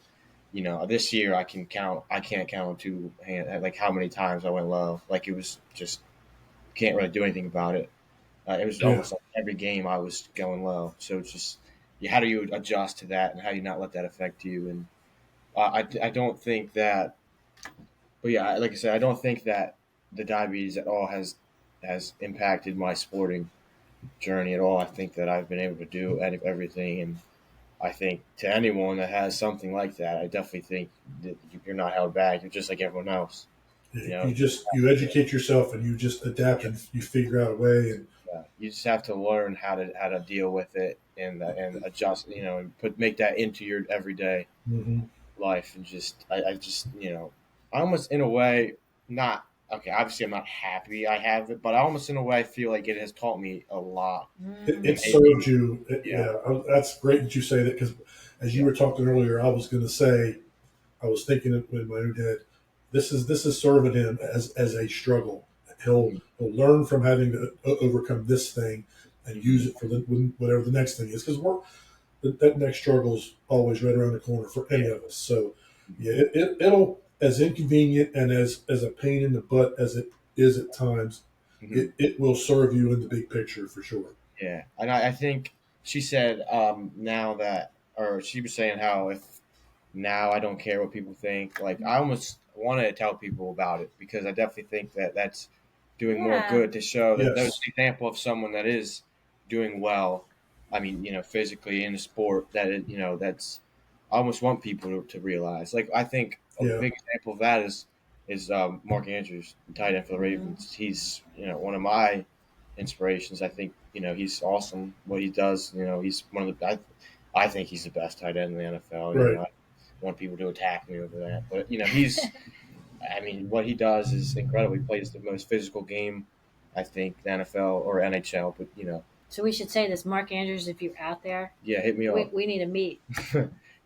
Speaker 3: This year I can't count on two hand like how many times I went low. Like it was just can't really do anything about it. It was
Speaker 1: Yeah.
Speaker 3: almost like every game I was going low. So it's just how do you adjust to that and how do you not let that affect you? And I don't think that, but yeah, like I said, I don't think that the diabetes at all has impacted my sporting journey at all. I think that I've been able to do everything, and I think to anyone that has something like that, I definitely think that you're not held back. You're just like everyone else. You know,
Speaker 1: You educate yourself and you just adapt and you figure out a way. And
Speaker 3: yeah, you just have to learn how to deal with it and adjust. And make that into your everyday
Speaker 1: mm-hmm.
Speaker 3: life and just I just I almost in a way not okay. Obviously, I'm not happy I have it, but I almost in a way feel like it has taught me a lot.
Speaker 1: It
Speaker 2: Mm.
Speaker 1: served you.
Speaker 3: Yeah,
Speaker 1: Yeah, that's great that you say that because as you
Speaker 3: yeah,
Speaker 1: were talking earlier, I was going to say I was thinking of in my own head, this is serving him as a struggle.
Speaker 3: mhm,
Speaker 1: He'll learn from having to overcome this thing and
Speaker 3: mhm,
Speaker 1: use it for whatever the next thing is because that next struggle is always right around the corner for any
Speaker 3: yeah,
Speaker 1: of us. So
Speaker 3: mhm,
Speaker 1: yeah, it'll as inconvenient and as a pain in the butt as it is at times,
Speaker 3: mhm,
Speaker 1: it will serve you in the big picture for sure.
Speaker 3: yeah. And I think she said now that or she was saying how if now I don't care what people think. Like I almost wanted to tell people about it because I definitely think that that's doing more
Speaker 2: Yeah.
Speaker 3: good to show that there's
Speaker 1: Yes.
Speaker 3: an example of someone that is doing well. I mean, physically in the sport that that's I almost want people to realize. Like I think a
Speaker 1: Yeah.
Speaker 3: big example of that is Mark Andrews, the tight end for the
Speaker 2: Mm.
Speaker 3: Ravens. He's one of my inspirations. I think he's awesome what he does. He's one of the I think he's the best tight end in the NFL.
Speaker 1: Right.
Speaker 3: I want people to attack me over that. But he's, I mean, what he does is incredible. He plays the most physical game, I think, the NFL or NHL. But
Speaker 2: So we should say this, Mark Andrews, if you're out there,
Speaker 3: yeah, hit me up.
Speaker 2: we need to meet.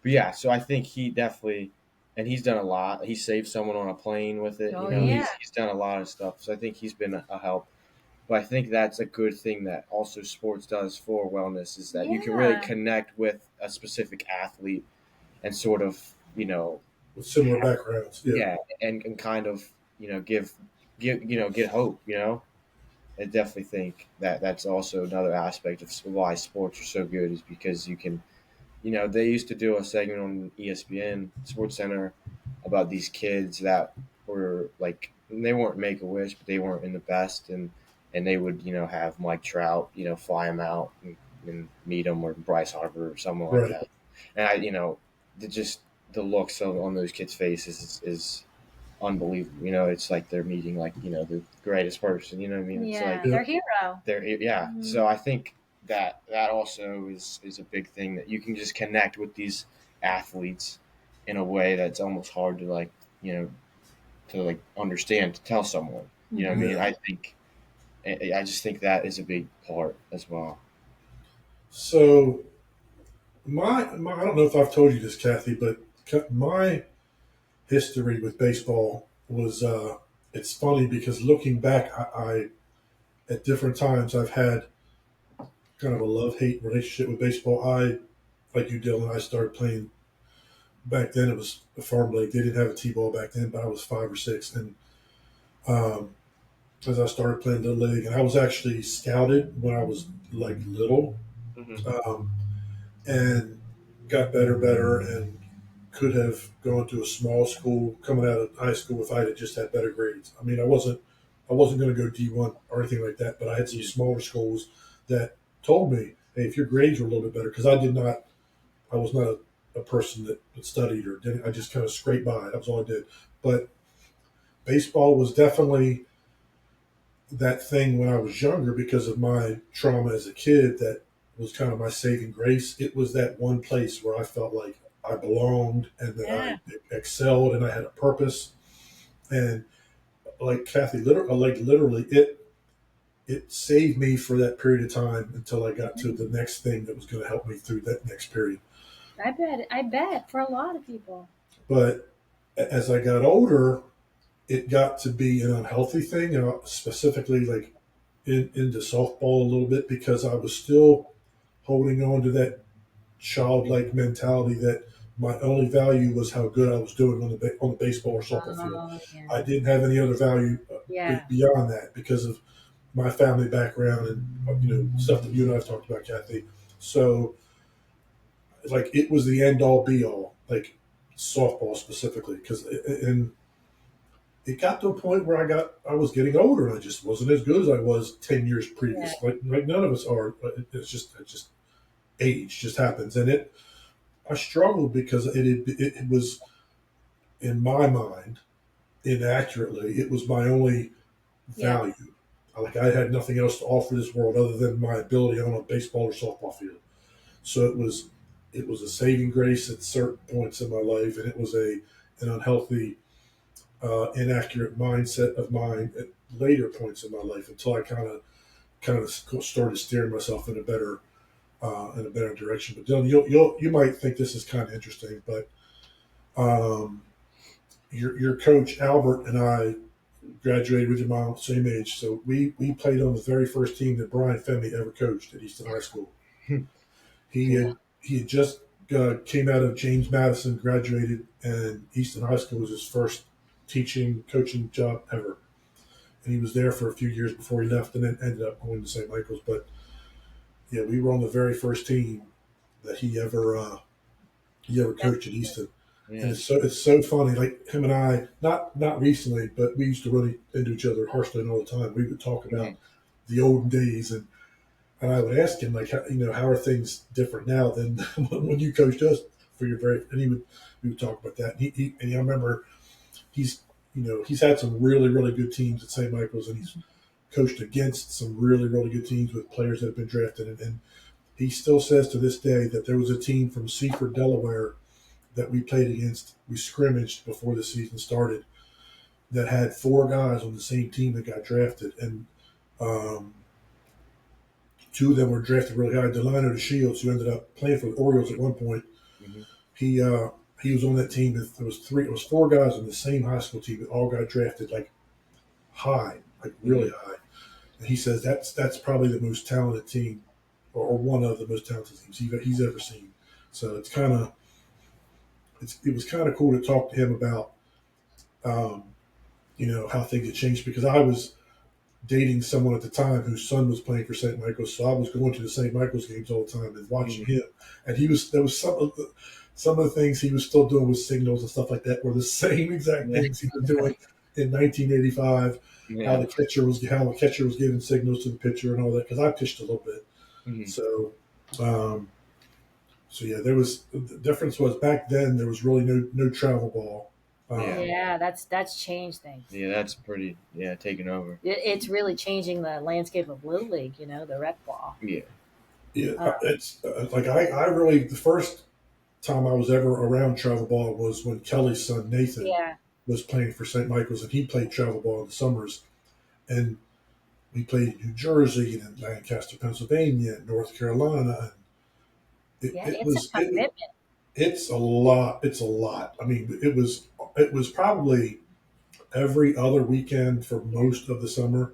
Speaker 3: But yeah, so I think he definitely, and he's done a lot. He saved someone on a plane with it.
Speaker 2: Oh
Speaker 3: He's
Speaker 2: yeah.
Speaker 3: he's done a lot of stuff. So I think he's been a help. But I think that's a good thing that also sports does for wellness is that you can really
Speaker 2: Yeah.
Speaker 3: connect with a specific athlete and sort of
Speaker 1: With similar backgrounds. Yeah.
Speaker 3: yeah, and kind of give get hope. I definitely think that that's also another aspect of why sports are so good is because you can, they used to do a segment on ESPN Sports Center about these kids that were like they weren't Make a Wish, but they weren't in the best, and they would have Mike Trout fly him out and meet him or Bryce Harper or someone like
Speaker 1: Right.
Speaker 3: that, and just the looks on those kids' faces is unbelievable. It's like they're meeting like the greatest person. You know what I mean? It's like
Speaker 2: Yeah,
Speaker 1: Yeah.
Speaker 2: their hero.
Speaker 3: they're yeah.
Speaker 2: Mhm.
Speaker 3: So I think that also is a big thing that you can just connect with these athletes in a way that's almost hard to to like understand to tell someone. You know what I mean?
Speaker 1: Yeah.
Speaker 3: I just think that is a big part as well.
Speaker 1: So my I don't know if I've told you this, Kathy, but my history with baseball was it's funny because looking back, I at different times I've had kind of a love hate relationship with baseball. I like you, Dylan. I started playing back then. It was a farm league. They didn't have a t-ball back then, but I was 5 or 6, and um, as I started playing the league, and I was actually scouted when I was like little,
Speaker 3: Hmm.
Speaker 1: um, and got better, and could have gone to a small school coming out of high school if I had just had better grades. I mean, I wasn't going to go D1 or anything like that, but I had some
Speaker 3: Yeah.
Speaker 1: smaller schools that told me, hey, if your grades were a little bit better, because I was not a person that studied or didn't. I just kind of scraped by. That was all I did. But baseball was definitely that thing when I was younger because of my trauma as a kid that was kind of my saving grace. It was that one place where I felt like I belonged and that
Speaker 2: Yeah.
Speaker 1: I excelled and I had a purpose. And like Kathy, literally, it saved me for that period of time until I got to the next thing that was going to help me through that next period.
Speaker 2: I bet for a lot of people.
Speaker 1: But as I got older, it got to be an unhealthy thing, and specifically like into softball a little bit because I was still holding on to that childlike mentality that my only value was how good I was doing on the baseball or softball field.
Speaker 2: Oh yeah.
Speaker 1: I didn't have any other value
Speaker 2: Yeah.
Speaker 1: beyond that because of my family background and stuff that you and I have talked about, Kathy. So like it was the end all be all, like softball specifically, because and it got to a point where I was getting older and I just wasn't as good as I was 10 years
Speaker 2: Yeah.
Speaker 1: previous. Like none of us are. But it's just age just happens, and I struggled because it was in my mind inaccurately. It was my only
Speaker 2: Yeah.
Speaker 1: value. Like I had nothing else to offer this world other than my ability on a baseball or softball field. So it was a saving grace at certain points in my life, and it was an unhealthy, inaccurate mindset of mine at later points in my life until I kind of started steering myself in a better direction. But Dylan, you might think this is kind of interesting, but um, your coach Albert and I graduated with your mom same age, so we played on the very first team that Brian Femi ever coached at Easton High School. He
Speaker 3: Cool.
Speaker 1: had just came out of James Madison, graduated, and Easton High School was his first teaching coaching job ever. And he was there for a few years before he left, and then ended up going to St. Michael's. But yeah, we were on the very first team that he ever
Speaker 2: That's
Speaker 1: coached at Easton. And
Speaker 3: Yeah.
Speaker 1: it's so funny. Like him and I, not recently, but we used to run into each other at Hearthstone all the time. We would talk about
Speaker 3: Mhm.
Speaker 1: the olden days, and I would ask him like, how are things different now than when you coached us for your very? And we would talk about that. And I remember he's he's had some really really good teams at St. Michael's, and he's coached against some really really good teams with players that have been drafted, and he still says to this day that there was a team from Seaford, Delaware that we played against. We scrimmaged before the season started that had 4 guys on the same team that got drafted, and um, 2 of them were drafted really high. Delano DeShields, who ended up playing for the Orioles at one point,
Speaker 3: Mhm.
Speaker 1: he uh, he was on that team. There was 4 guys on the same high school team that all got drafted like high, like really
Speaker 3: Mhm.
Speaker 1: high. And he says that's probably the most talented team, or one of the most talented teams he's ever seen. So it was kind of cool to talk to him about um, how things had changed because I was dating someone at the time whose son was playing for St. Michael's, so I was going to the St. Michael's games all the time and watching him. And there was some of the things he was still doing with signals and stuff like that were the same exact things he was doing in 1985.
Speaker 3: Yeah.
Speaker 1: How the catcher was giving signals to the pitcher and all that, because I pitched a little bit.
Speaker 3: Mhm.
Speaker 1: So yeah, there was the difference was back then there was really no travel ball.
Speaker 2: Yeah, that's changed things.
Speaker 3: Yeah, that's pretty. Yeah, taking over.
Speaker 2: It's really changing the landscape of Little League. The rec ball.
Speaker 3: Yeah.
Speaker 1: Yeah, it's like I really the first time I was ever around travel ball was when Kelly's son Nathan was playing for St. Michael's, and he played travel ball in the summers, and we played in New Jersey and in Lancaster, Pennsylvania, and North Carolina.
Speaker 2: It's a commitment.
Speaker 1: It's a lot. It's a lot. I mean, it was probably every other weekend for most of the summer.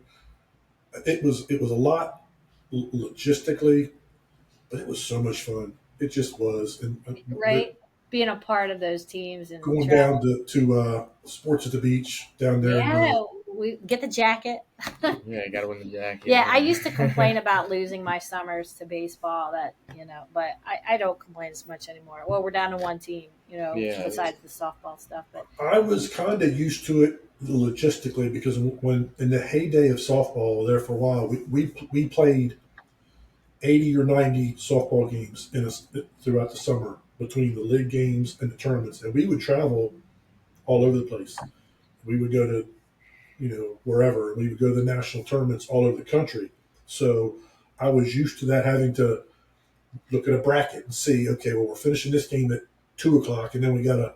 Speaker 1: It was a lot logistically, but it was so much fun. It just was. And
Speaker 2: right, being a part of those teams and
Speaker 1: going down to sports at the beach down there.
Speaker 2: Yeah, we get the jacket.
Speaker 3: Yeah, you got to win the jacket.
Speaker 2: Yeah, I used to complain about losing my summers to baseball. But I don't complain as much anymore. Well, we're down to one team, besides the softball stuff. But
Speaker 1: I was kind of used to it logistically because when in the heyday of softball, there for a while, we played 80 or 90 softball games throughout the summer between the league games and the tournaments, and we would travel all over the place. We would go to wherever. We would go to the national tournaments all over the country. So I was used to that, having to look at a bracket and see, okay, well, we're finishing this game at 2:00, and then we got a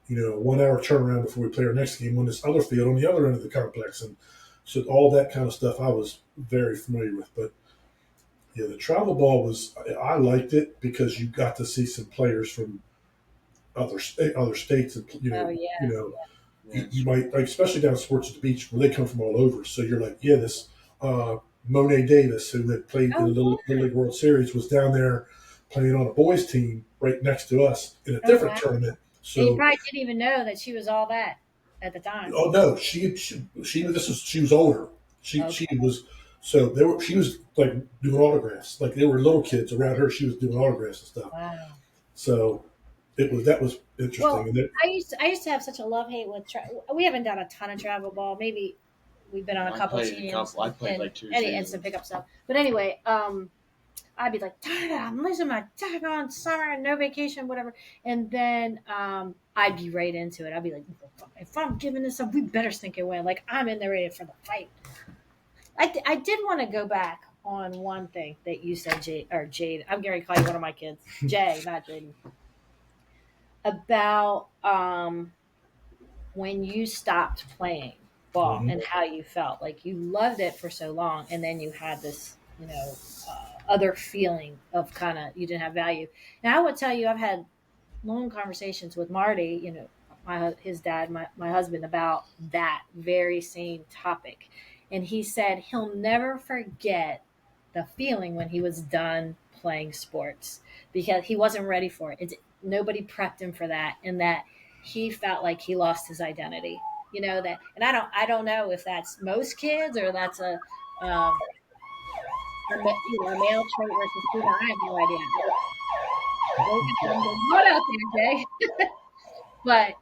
Speaker 1: 1 hour turnaround before we play our next game on this other field on the other end of the complex. And so all that kind of stuff I was very familiar with. But yeah, the travel ball I liked it because you got to see some players from other states, and you might, like, especially down at Sports at the Beach, where they come from all over. So you're like, yeah, this Monet Davis, who had played in the Little League World Series, was down there playing on a boys team right next to us in a different tournament. So
Speaker 2: and you probably didn't even know that she was all that at the time.
Speaker 1: Oh no, she was older. She was she was like doing autographs. Like there were little kids around her. She was doing autographs and stuff.
Speaker 2: Wow.
Speaker 1: So that was interesting.
Speaker 2: Well,
Speaker 1: And
Speaker 2: I used to have such a love hate with we haven't done a ton of travel ball. Maybe we've been on a couple teams.
Speaker 3: I played like 2
Speaker 2: and some pickup stuff. But anyway, I'd be like, I'm losing my daggone summer, no vacation, whatever. And then I'd be right into it. I'd be like, if I'm giving this up, we better stink it win. Like, I'm in there ready for the fight. I did want to go back on one thing that you said, Jade. I'm going to call you one of my kids. Jay, not Jaden. About when you stopped playing ball and how you felt. Like, you loved it for so long, and then you had this, other feeling of kind of you didn't have value. Now, I would tell you, I've had long conversations with Marty, his dad, my husband, about that very same topic. And he said he'll never forget the feeling when he was done playing sports because he wasn't ready for it. Nobody prepped him for that, and that he felt like he lost his identity. That, and I don't know if that's most kids or that's a male trait versus female. I have no idea. What out there, Jay? But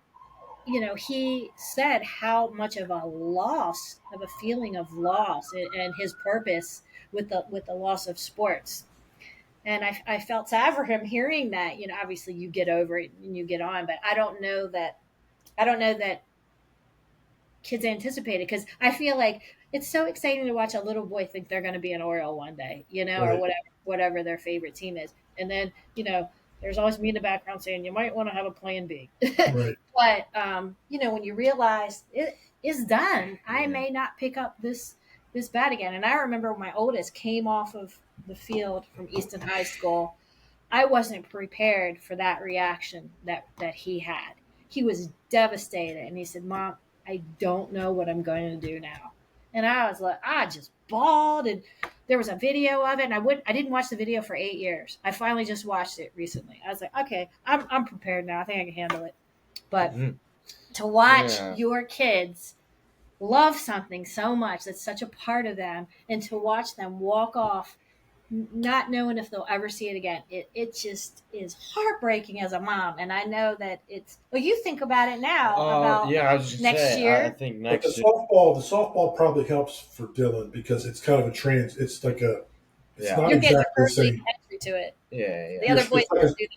Speaker 2: he said how much of a loss, of a feeling of loss, and his purpose with the loss of sports. And I felt sad for him hearing that. Obviously you get over it and you get on, but I don't know that kids anticipate it, because I feel like it's so exciting to watch a little boy think they're going to be an Oriole one day,
Speaker 1: Right.
Speaker 2: or whatever their favorite team is. And then, there's always me in the background saying you might want to have a plan B.
Speaker 1: Right.
Speaker 2: But, when you realize it is done, I may not pick up this bat again. And I remember when my oldest came off of the field from Easton High School, I wasn't prepared for that reaction that he had. He was devastated. And he said, Mom, I don't know what I'm going to do now. And I was like, I just bawled, and there was a video of it, and I didn't watch the video for 8 years. I finally just watched it recently. I was like, okay, I'm prepared now. I think I can handle it. But to watch your kids love something so much that's such a part of them, and to watch them walk off not knowing if they'll ever see it again, it just is heartbreaking as a mom. And I know that it's, well, you think about it now about
Speaker 3: Yeah, I was just gonna
Speaker 2: next
Speaker 3: say, I
Speaker 2: year.
Speaker 3: think
Speaker 1: But the
Speaker 3: next year,
Speaker 1: softball probably helps for Dylan because it's kind of a it's like it's
Speaker 3: yeah,
Speaker 1: not
Speaker 2: You're getting
Speaker 1: exactly the
Speaker 2: early
Speaker 1: same.
Speaker 2: entry to it.
Speaker 3: yeah,
Speaker 2: The
Speaker 3: yeah,
Speaker 2: other boys
Speaker 1: It's like
Speaker 2: don't do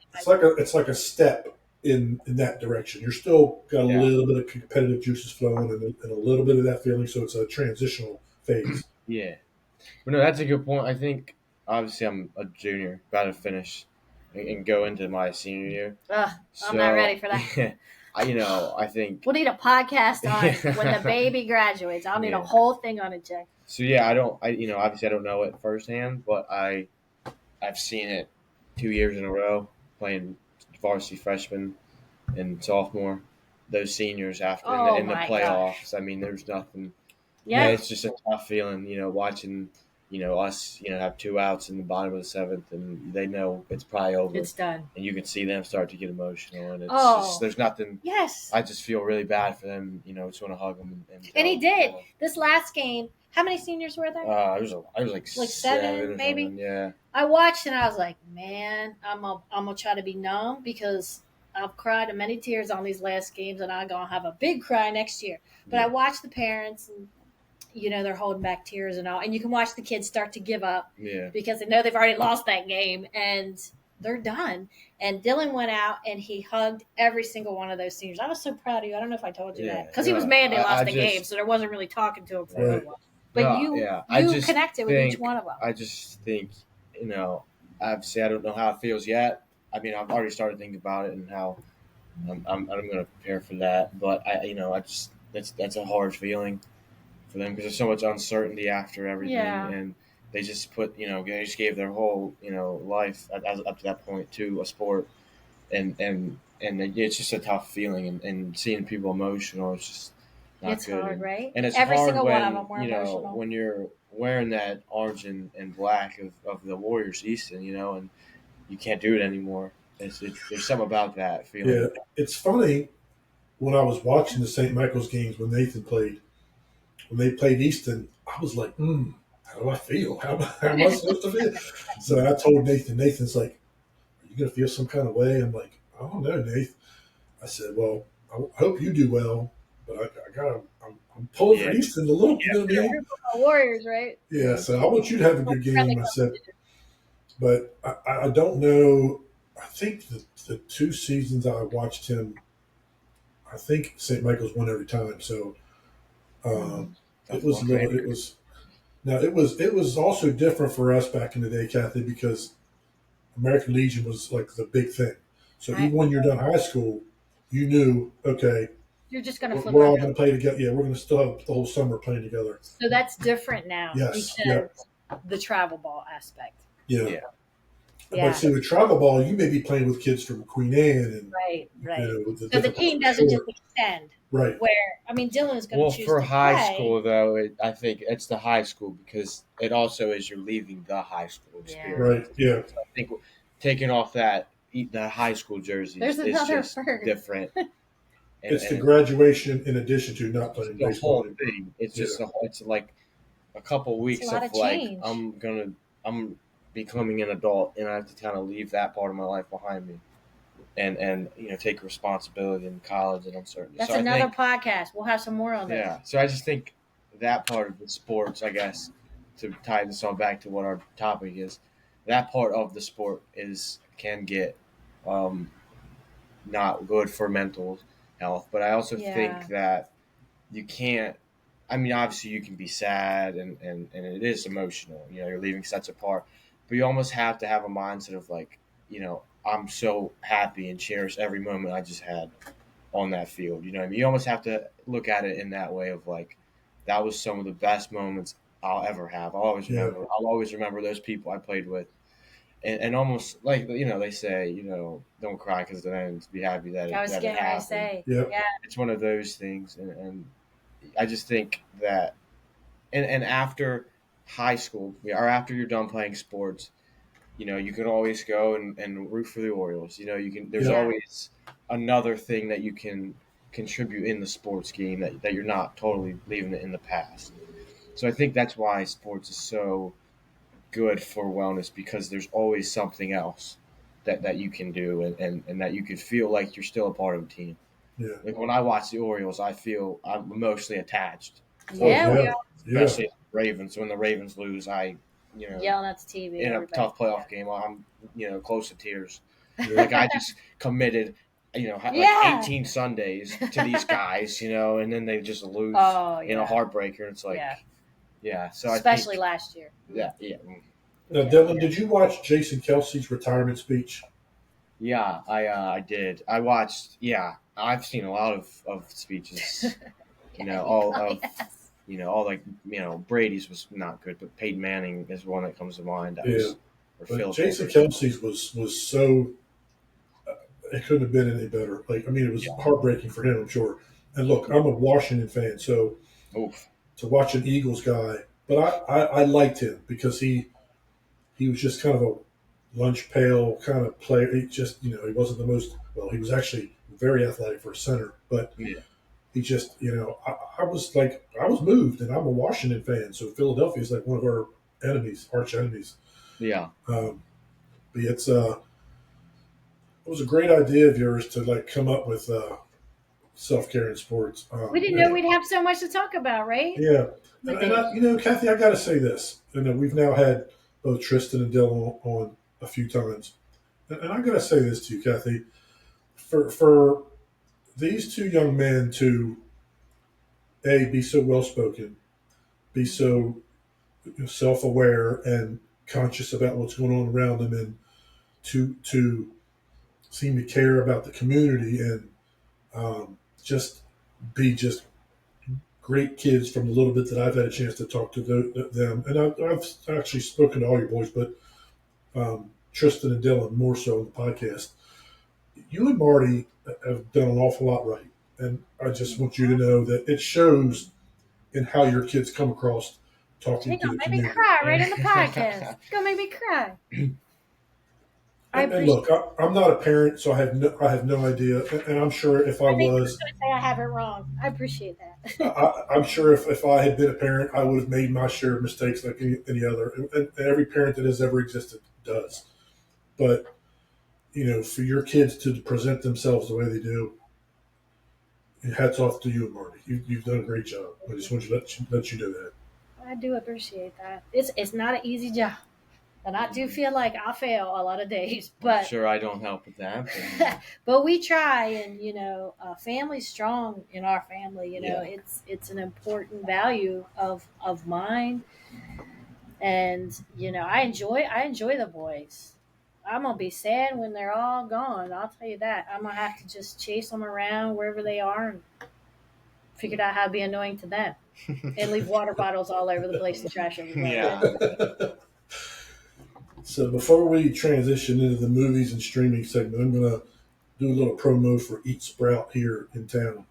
Speaker 2: that.
Speaker 1: it's like a step in that direction. You're still got a
Speaker 3: yeah,
Speaker 1: little bit of competitive juices flowing and a little bit of that feeling. So it's a transitional phase.
Speaker 3: yeah. But no, that's a good point. I think obviously I'm a junior, about to finish and go into my senior year.
Speaker 2: Ugh, I'm not
Speaker 3: So,
Speaker 2: ready for that.
Speaker 3: I think,
Speaker 2: We'll need a podcast on when the
Speaker 3: yeah,
Speaker 2: baby graduates. I'll need a
Speaker 3: yeah.
Speaker 2: whole thing on it, Jay.
Speaker 3: So yeah, obviously I don't know it firsthand, but I've seen it 2 years in a row playing varsity freshman and sophomore. Those seniors after
Speaker 2: Oh
Speaker 3: in the
Speaker 2: my gosh.
Speaker 3: playoffs. I mean, there's nothing. Yeah,
Speaker 2: Yeah,
Speaker 3: it's just a tough feeling, watching, us, have 2 outs in the bottom of the seventh, and they know it's probably over,
Speaker 2: it's done.
Speaker 3: and you can see them start to get emotional, and it's just
Speaker 2: Oh,
Speaker 3: there's nothing.
Speaker 2: yes.
Speaker 3: I just feel really bad for them, just want to hug them and
Speaker 2: And
Speaker 3: tell
Speaker 2: he
Speaker 3: them,
Speaker 2: did. This last game, how many seniors were there?
Speaker 3: I was like
Speaker 2: Like
Speaker 3: 7
Speaker 2: seven,
Speaker 3: or
Speaker 2: maybe?
Speaker 3: something, yeah,
Speaker 2: I watched and I was like, man, I'm gonna try to be numb because I've cried many tears on these last games, and I'm gonna have a big cry next year. But I
Speaker 3: yeah,
Speaker 2: watched the parents, and they're holding back tears and all, and you can watch the kids start to give up
Speaker 3: yeah,
Speaker 2: because they know they've already lost that game and they're done. And Dylan went out and he hugged every single one of those seniors. I was so proud of you. I don't know if I told you that
Speaker 3: yeah.
Speaker 2: because he was mad they lost
Speaker 3: I
Speaker 2: the
Speaker 3: just
Speaker 2: game, so there wasn't really talking to him for a
Speaker 1: Right.
Speaker 2: little while. But
Speaker 3: no,
Speaker 2: you
Speaker 3: yeah.
Speaker 2: you connected with each one of them.
Speaker 3: I just think, you know, obviously I don't know how it feels yet. I mean, I've already started thinking about it and how I'm going to prepare for that. But I just that's a hard feeling for them because there's so much uncertainty after everything,
Speaker 2: Yeah,
Speaker 3: and they just they just gave their whole life up to that point to a sport, and it's just a tough feeling, and seeing people emotional, it's just not
Speaker 2: it's
Speaker 3: good,
Speaker 2: hard, right?
Speaker 3: and it's
Speaker 2: Every
Speaker 3: hard
Speaker 2: single one of
Speaker 3: when
Speaker 2: them were emotional.
Speaker 3: when you're wearing that orange and black of the Warriors Easton, and you can't do it anymore. There's something about that
Speaker 1: Yeah,
Speaker 3: feeling.
Speaker 1: it's funny when I was watching the St. Michael's games when they played Easton. I was like, how do I feel? How am I supposed to feel? So I told Nathan. Nathan's like, are you gonna feel some kind of way? I'm like, I don't know, Nathan. I said, well, I hope you do well, but I'm pulling for
Speaker 3: Yeah,
Speaker 1: Easton to look. You know what I mean?
Speaker 2: Warriors, right?
Speaker 1: Yeah. So I want you to have a good game. I said, but I don't know. I think the 2 seasons I watched him, I think St. Michael's won every time. So it
Speaker 3: tough
Speaker 1: was a
Speaker 3: luck.
Speaker 1: little. It was now it was also different for us back in the day, Kathy, because American Legion was like the big thing. So even when you're done high school, you knew, okay,
Speaker 2: You're just gonna flip
Speaker 1: we're
Speaker 2: on.
Speaker 1: all going to play together. Yeah, we're going to still have the whole summer playing together.
Speaker 2: So that's different now
Speaker 1: Yes. Yeah.
Speaker 2: because the travel ball aspect.
Speaker 1: Yeah.
Speaker 3: Yeah.
Speaker 2: Yeah.
Speaker 1: But see, with travel ball, you may be playing with kids from Queen Anne and
Speaker 2: Right, right.
Speaker 1: with the
Speaker 2: So the
Speaker 1: different
Speaker 2: team doesn't just
Speaker 1: short.
Speaker 2: extend.
Speaker 1: Right.
Speaker 2: Where Dylan is going
Speaker 3: Well,
Speaker 2: to choose
Speaker 3: for
Speaker 2: to
Speaker 3: high
Speaker 2: play.
Speaker 3: school though, I think it's the high school because it also is you're leaving the high school
Speaker 2: Yeah.
Speaker 3: experience.
Speaker 1: Right. Yeah.
Speaker 3: So I think taking off the high school jerseys
Speaker 2: There's
Speaker 3: is
Speaker 2: another
Speaker 3: just
Speaker 2: bird.
Speaker 3: different,
Speaker 1: It's the
Speaker 3: and
Speaker 1: graduation in addition to not
Speaker 3: it's
Speaker 1: playing
Speaker 3: the
Speaker 1: baseball
Speaker 3: whole
Speaker 1: anymore.
Speaker 3: thing. It's
Speaker 1: Yeah.
Speaker 3: just it's like a couple
Speaker 2: It's a
Speaker 3: weeks
Speaker 2: lot
Speaker 3: of
Speaker 2: of
Speaker 3: like
Speaker 2: change.
Speaker 3: I'm becoming an adult, and I have to kind of leave that part of my life behind me, and take responsibility in college and uncertainty.
Speaker 2: That's
Speaker 3: So I
Speaker 2: another
Speaker 3: think
Speaker 2: podcast. We'll have some more on this.
Speaker 3: yeah. So I just think that part of the sports, I guess, to tie this all back to what our topic is, that part of the sport can get um, not good for mental health. But I also
Speaker 2: Yeah.
Speaker 3: think that you can't. I mean, obviously, you can be sad and it is emotional. You're leaving sets apart, but you almost have to have a mindset of like, I'm so happy and cherish every moment I just had on that field. You know what I mean? You almost have to look at it in that way of like, that was some of the best moments I'll ever have.
Speaker 1: Yeah.
Speaker 3: I'll always remember those people I played with. And almost like, they say, don't cry because it ends. Be happy that
Speaker 2: I was
Speaker 3: that it
Speaker 2: getting ready to
Speaker 3: happened.
Speaker 2: say.
Speaker 1: Yep.
Speaker 2: Yeah.
Speaker 3: It's one of those things. And I just think that, and after high school or after you're done playing sports, you can always go and root for the Orioles. There's
Speaker 1: Yep.
Speaker 2: Yeah.
Speaker 3: always another thing that you can contribute in the sports game, that you're not totally leaving it in the past. So I think that's why sports is so good for wellness, because there's always something else that you can do, and that you can feel like you're still a part of a team.
Speaker 1: Yeah.
Speaker 3: Like when I watch the Orioles, I feel I'm emotionally attached,
Speaker 1: Oh
Speaker 2: Yeah, we
Speaker 1: yeah.
Speaker 2: all
Speaker 1: Yeah.
Speaker 3: especially the Ravens. When the Ravens lose,
Speaker 2: yelling at the TV.
Speaker 3: in a
Speaker 2: Everybody.
Speaker 3: tough playoff game, I'm close to tears.
Speaker 1: Yeah.
Speaker 3: Like I just committed, like
Speaker 2: Yeah.
Speaker 3: 18 Sundays to these guys, and then they just lose
Speaker 2: Oh
Speaker 3: in a
Speaker 2: yeah.
Speaker 3: heartbreaker. And it's like,
Speaker 2: Yeah.
Speaker 3: yeah. So
Speaker 2: Especially
Speaker 3: I think,
Speaker 2: last year.
Speaker 3: yeah.
Speaker 1: Now, Dylan, did you watch Jason Kelsey's retirement speech?
Speaker 3: Yeah, I did. I watched. Yeah, I've seen a lot of speeches. All of all like Brady's was not good, but Peyton Manning is one that comes to mind. That
Speaker 1: Yeah.
Speaker 3: was or
Speaker 1: But
Speaker 3: Philip
Speaker 1: Jason
Speaker 3: Rivers.
Speaker 1: Kelsey's was so it couldn't have been any better. Like, I mean, it was
Speaker 3: Yeah.
Speaker 1: heartbreaking for him, I'm sure. And look, I'm a Washington fan, so
Speaker 3: Oof.
Speaker 1: to watch an Eagles guy, but I liked him because he was just kind of a lunch pail kind of player. He just he wasn't the most well. He was actually very athletic for a center, but
Speaker 3: Yeah.
Speaker 1: he just I was like I was moved, and I'm a Washington fan, so Philadelphia is like one of our enemies, arch enemies.
Speaker 3: Yeah.
Speaker 1: But it was a great idea of yours to like come up with self care in sports.
Speaker 2: We didn't know we'd have so much to talk about, right?
Speaker 1: Yeah, and Kathy, I got to say this. We've now had both Tristan and Dylan on a few times, and I got to say this to you, Kathy. For these two young men to be so well spoken, be so self aware and conscious about what's going on around them, and to seem to care about the community and just be just great kids from the little bit that I've had a chance to talk to them. And I've actually spoken to all your boys, but Tristan and Dylan more so on the podcast. You and Marty have done an awful lot right. And I just want you to know that it shows in how your kids come across talking
Speaker 2: You're
Speaker 1: to
Speaker 2: gonna
Speaker 1: the
Speaker 2: make me
Speaker 1: community.
Speaker 2: cry right in the podcast. It's gonna make me cry.
Speaker 1: And look, I'm not a parent, so I have no idea. And I'm sure if I
Speaker 2: think
Speaker 1: was,
Speaker 2: I was gonna say I have it wrong. I appreciate that.
Speaker 1: I'm sure if I had been a parent, I would have made my share of mistakes like any other. And every parent that has ever existed does. But, for your kids to present themselves the way they do, hats off to you and Marty. You've done a great job. I just want to let you know that.
Speaker 2: I do appreciate that. It's not an easy job. And I do feel like I fail a lot of days, but
Speaker 3: Sure, I don't help with that.
Speaker 2: but we try, and family's strong in our family.
Speaker 3: Yeah.
Speaker 2: It's an important value of mine, and I enjoy the boys. I'm gonna be sad when they're all gone. I'll tell you that. I'm gonna have to just chase them around wherever they are and figure out how to be annoying to them, and leave water bottles all over the place to trash everybody.
Speaker 3: Yeah.
Speaker 1: So before we transition into the movies and streaming segment, I'm going to do a little promo for Eat Sprout here in town.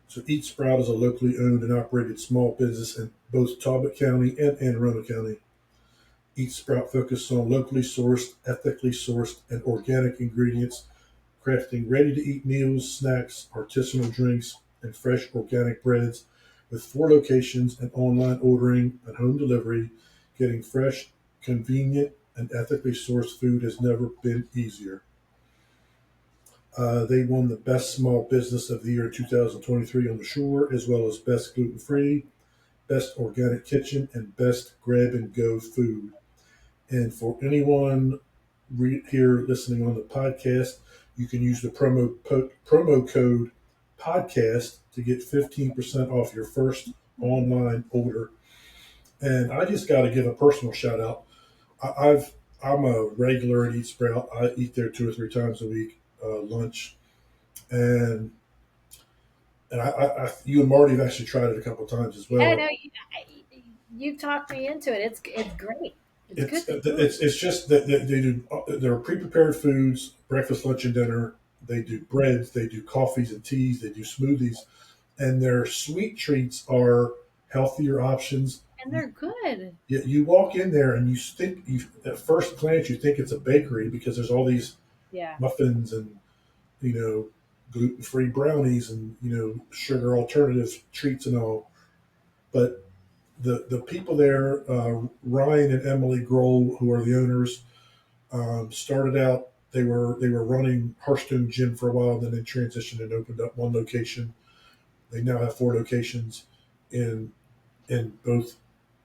Speaker 1: So Eat Sprout is a locally owned and operated small business in both Talbot County and Anne Arundel County. Eat Sprout focuses on locally sourced, ethically sourced, and organic ingredients, crafting ready-to-eat meals, snacks, artisanal drinks, and fresh organic breads. With 4 locations and online ordering and home delivery, getting fresh, convenient, and ethically sourced food has never been easier. They won the Best Small Business of the Year 2023 on the Shore, as well as Best Gluten-Free, Best Organic Kitchen, and Best Grab-and-Go Food. And for anyone here listening on the podcast, you can use the promo code podcast to get 15% off your first online order. And I just got to give a personal shout out. I'm a regular at Eat Sprout. I eat there 2 or 3 times a week, lunch, and you and Marty have actually tried it a couple of times as well.
Speaker 2: Yeah, no, you talked me into it. It's great.
Speaker 1: It's just that they're pre-prepared foods, breakfast, lunch, and dinner. They do breads, they do coffees and teas, they do smoothies, and their sweet treats are healthier options.
Speaker 2: And they're good.
Speaker 1: You walk in there and at first glance you think it's a bakery because there's all these muffins and gluten-free brownies and sugar alternative treats and all. But the people there, Ryan and Emily Grohl, who are the owners, started out. They were running Hearthstone Gym for a while, then they transitioned and opened up one location. They now have 4 locations in both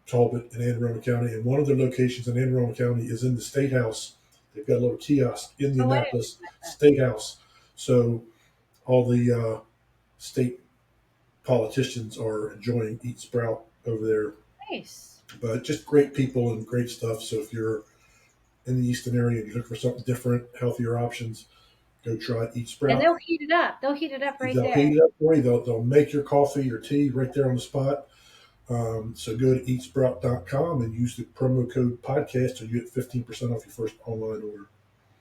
Speaker 1: Talbot and Anne Arundel County, and one of their locations in Anne Arundel County is in the State House. They've got a little kiosk,
Speaker 2: Oh, I didn't
Speaker 1: Indianapolis
Speaker 2: know that.
Speaker 1: State House. So all the state politicians are enjoying Eat Sprout over there.
Speaker 2: Nice.
Speaker 1: But just great people and great stuff. So if you're in the Easton area and you look for something different, healthier options, go try Eat
Speaker 2: And
Speaker 1: Sprout.
Speaker 2: they'll heat it up. They'll heat it up right
Speaker 1: They'll
Speaker 2: there.
Speaker 1: heat it up for you. They'll make your coffee or tea right there on the spot. So go to eatsprout.com and use the promo code podcast, and you get 15% off your first online order.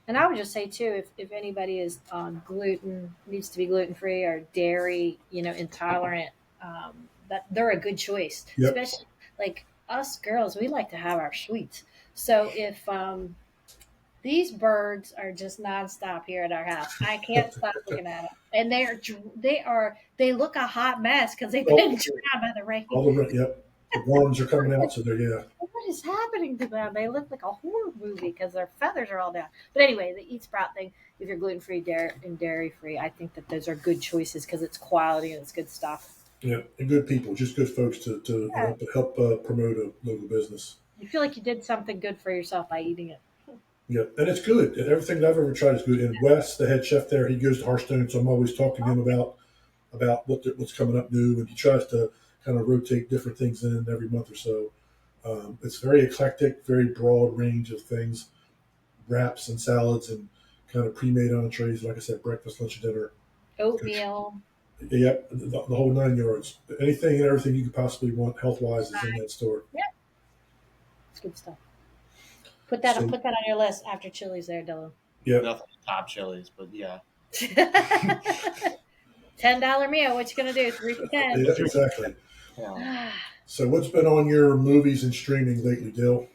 Speaker 2: And I would just say too, if anybody is needs to be gluten free or dairy, intolerant, that they're a good choice.
Speaker 1: Yep.
Speaker 2: Especially like us girls, we like to have our sweets. So if these birds are just nonstop here at our house, I can't stop looking at them, and they look a hot mess because they've been drowned by the rain.
Speaker 1: Yep. The worms are coming out, so yeah.
Speaker 2: What is happening to them? They look like a horror movie because their feathers are all down. But anyway, the Eat Sprout thing, if you're gluten free and dairy free, I think that those are good choices because it's quality and it's good stuff.
Speaker 1: Yeah, and good people, just good folks to help promote a local business.
Speaker 2: You feel like you did something good for yourself by eating it.
Speaker 1: Yeah, and it's good. And everything that I've ever tried is good. And Wes, the head chef there, he goes to Hearthstone, so I'm always talking to him about what's coming up new, and he tries to kind of rotate different things in every month or so. It's very eclectic, very broad range of things, wraps and salads and kind of pre-made entrees. Like I said, breakfast, lunch, and dinner.
Speaker 2: Oatmeal.
Speaker 1: Yep, the whole 9 yards. Anything and everything you could possibly want health-wise is in that store.
Speaker 2: Yep, it's good stuff. Put that on your list after Chili's there, Dylan.
Speaker 1: Yeah,
Speaker 3: Nothing top Chili's, but yeah.
Speaker 2: $10 meal. What you gonna do? 3 for 10.
Speaker 1: yeah, exactly.
Speaker 3: Yeah.
Speaker 1: So, what's been on your movies and streaming lately, Dill?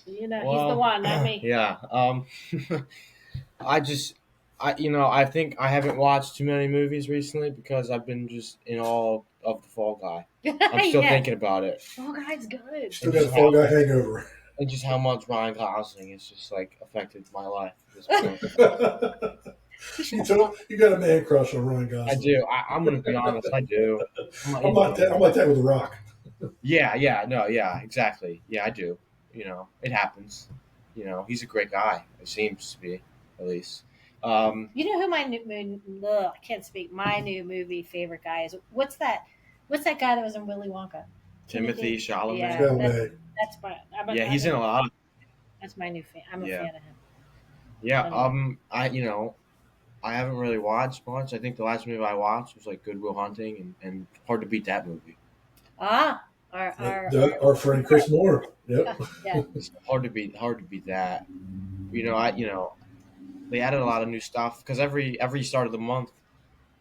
Speaker 2: He's the one, not me.
Speaker 3: Yeah. I think I haven't watched too many movies recently because I've been just in awe of the Fall Guy. I'm still thinking about it.
Speaker 2: Fall Guy's good.
Speaker 1: Still got the Fall Guy hangover.
Speaker 3: And just how much Ryan Gosling has just like affected my life at this point.
Speaker 1: You got a man crush on Ryan Gosling.
Speaker 3: I do. I'm going to be honest. I do.
Speaker 1: I'm like that with The Rock.
Speaker 3: Yeah, exactly. Yeah, I do. It happens. He's a great guy. It seems to be, at least.
Speaker 2: You know who I can't speak. My new movie favorite guy is. What's that guy that was in Willy Wonka?
Speaker 3: Timothy Chalamet.
Speaker 2: Yeah, that's my.
Speaker 3: He's in a lot.
Speaker 2: That's my new fan. I'm a fan of him.
Speaker 3: Yeah. I haven't really watched much. I think the last movie I watched was like Good Will Hunting, and hard to beat that movie.
Speaker 1: Our friend Chris Moore. Yep.
Speaker 2: Yeah.
Speaker 3: It's hard to beat that. They added a lot of new stuff because every start of the month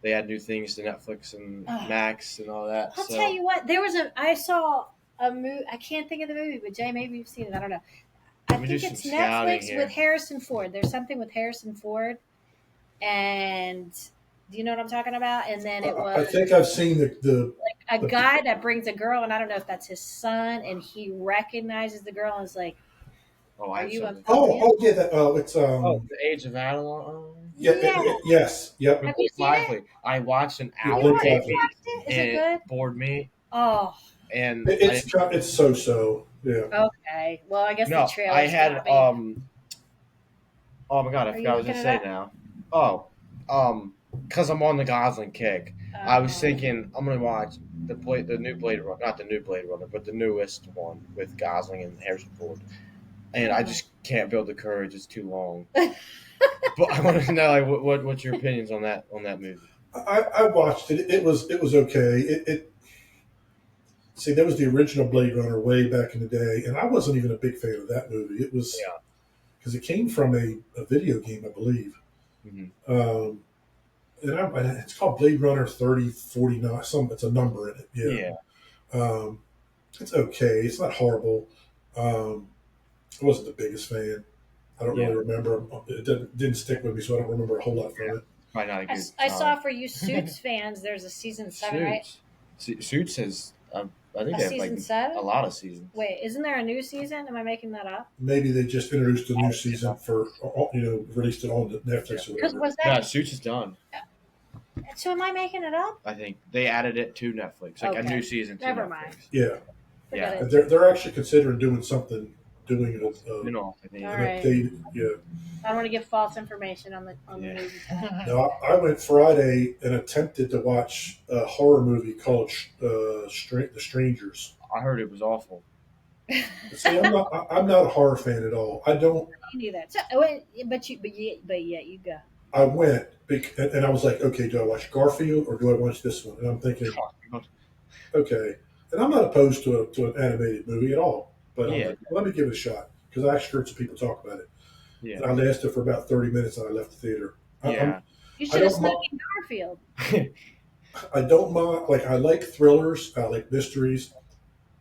Speaker 3: they add new things to Netflix and Max and all that.
Speaker 2: I'll tell you what. I saw a movie. I can't think of the movie, but Jay, maybe you've seen it. I don't know. I think it's Netflix with Harrison Ford. There's something with Harrison Ford, and do you know what I'm talking about? And then it was.
Speaker 1: I think I've seen the
Speaker 2: like a guy that brings a girl, and I don't know if that's his son, and he recognizes the girl and is like,
Speaker 1: yeah. It's
Speaker 3: The Age of Adeline.
Speaker 1: Yes. Yep.
Speaker 2: Have you seen it?
Speaker 3: I watched an hour
Speaker 1: Is
Speaker 3: it
Speaker 2: good?
Speaker 3: Bored me.
Speaker 2: Oh.
Speaker 3: And
Speaker 1: it's so. Yeah.
Speaker 2: Okay. Well, I guess the trailer.
Speaker 3: I had oh my god, I forgot what I was gonna say now. Because I'm on the Gosling kick. I was thinking I'm gonna watch the new Blade Runner, not the new Blade Runner, but the newest one with Gosling and Harrison Ford. And I just can't build the courage; it's too long. But I want to know, what's your opinions on that movie?
Speaker 1: I watched it. It was okay. See, that was the original Blade Runner way back in the day, and I wasn't even a big fan of that movie. It was because it came from a video game, I believe.
Speaker 3: Mm-hmm.
Speaker 1: And it's called Blade Runner 3049. It's a number in it. Yeah. It's okay. It's not horrible. I wasn't the biggest fan. I don't really remember. It didn't stick with me, so I don't remember a whole lot from it.
Speaker 3: Probably not a good
Speaker 2: I
Speaker 3: time.
Speaker 2: saw for you Suits fans, there's a season 7, right?
Speaker 3: Suits has, I think
Speaker 2: A
Speaker 3: they have
Speaker 2: season
Speaker 3: like
Speaker 2: 7?
Speaker 3: a lot of seasons.
Speaker 2: Wait, isn't there a new season? Am I making that up?
Speaker 1: Maybe they just introduced a new season
Speaker 3: Yeah.
Speaker 1: for released it on Netflix or
Speaker 2: Because
Speaker 1: whatever.
Speaker 2: was
Speaker 3: No,
Speaker 2: that?
Speaker 3: Suits is done.
Speaker 2: So am I making it up?
Speaker 3: I think they added it to Netflix, like a
Speaker 2: Okay.
Speaker 3: new season to
Speaker 2: Never
Speaker 3: Netflix.
Speaker 2: mind.
Speaker 1: Yeah,
Speaker 2: Forget
Speaker 3: Yeah,
Speaker 2: it.
Speaker 1: they're actually considering doing
Speaker 3: spin off. I think.
Speaker 2: All
Speaker 1: an
Speaker 2: right.
Speaker 1: updated. Yeah.
Speaker 2: I don't want to give false information on the
Speaker 3: Yeah.
Speaker 2: movie.
Speaker 1: Now I went Friday and attempted to watch a horror movie called The Strangers.
Speaker 3: I heard it was awful.
Speaker 1: See, I'm not a horror fan at all. I don't.
Speaker 2: You knew that. So, but yet you go.
Speaker 1: I went and I was like, okay, do I watch Garfield or do I watch this one? And I'm thinking, okay. And I'm not opposed to an animated movie at all, but I'm
Speaker 3: Yeah,
Speaker 1: like, well, let me give it a shot because I actually heard some people talk about it.
Speaker 3: yeah,
Speaker 1: And I lasted for about 30 minutes and I left the theater.
Speaker 3: yeah.
Speaker 2: You
Speaker 1: I
Speaker 2: should have
Speaker 1: don't
Speaker 2: snuck
Speaker 1: mind.
Speaker 2: in Garfield.
Speaker 1: I don't mind. Like I like thrillers. I like mysteries.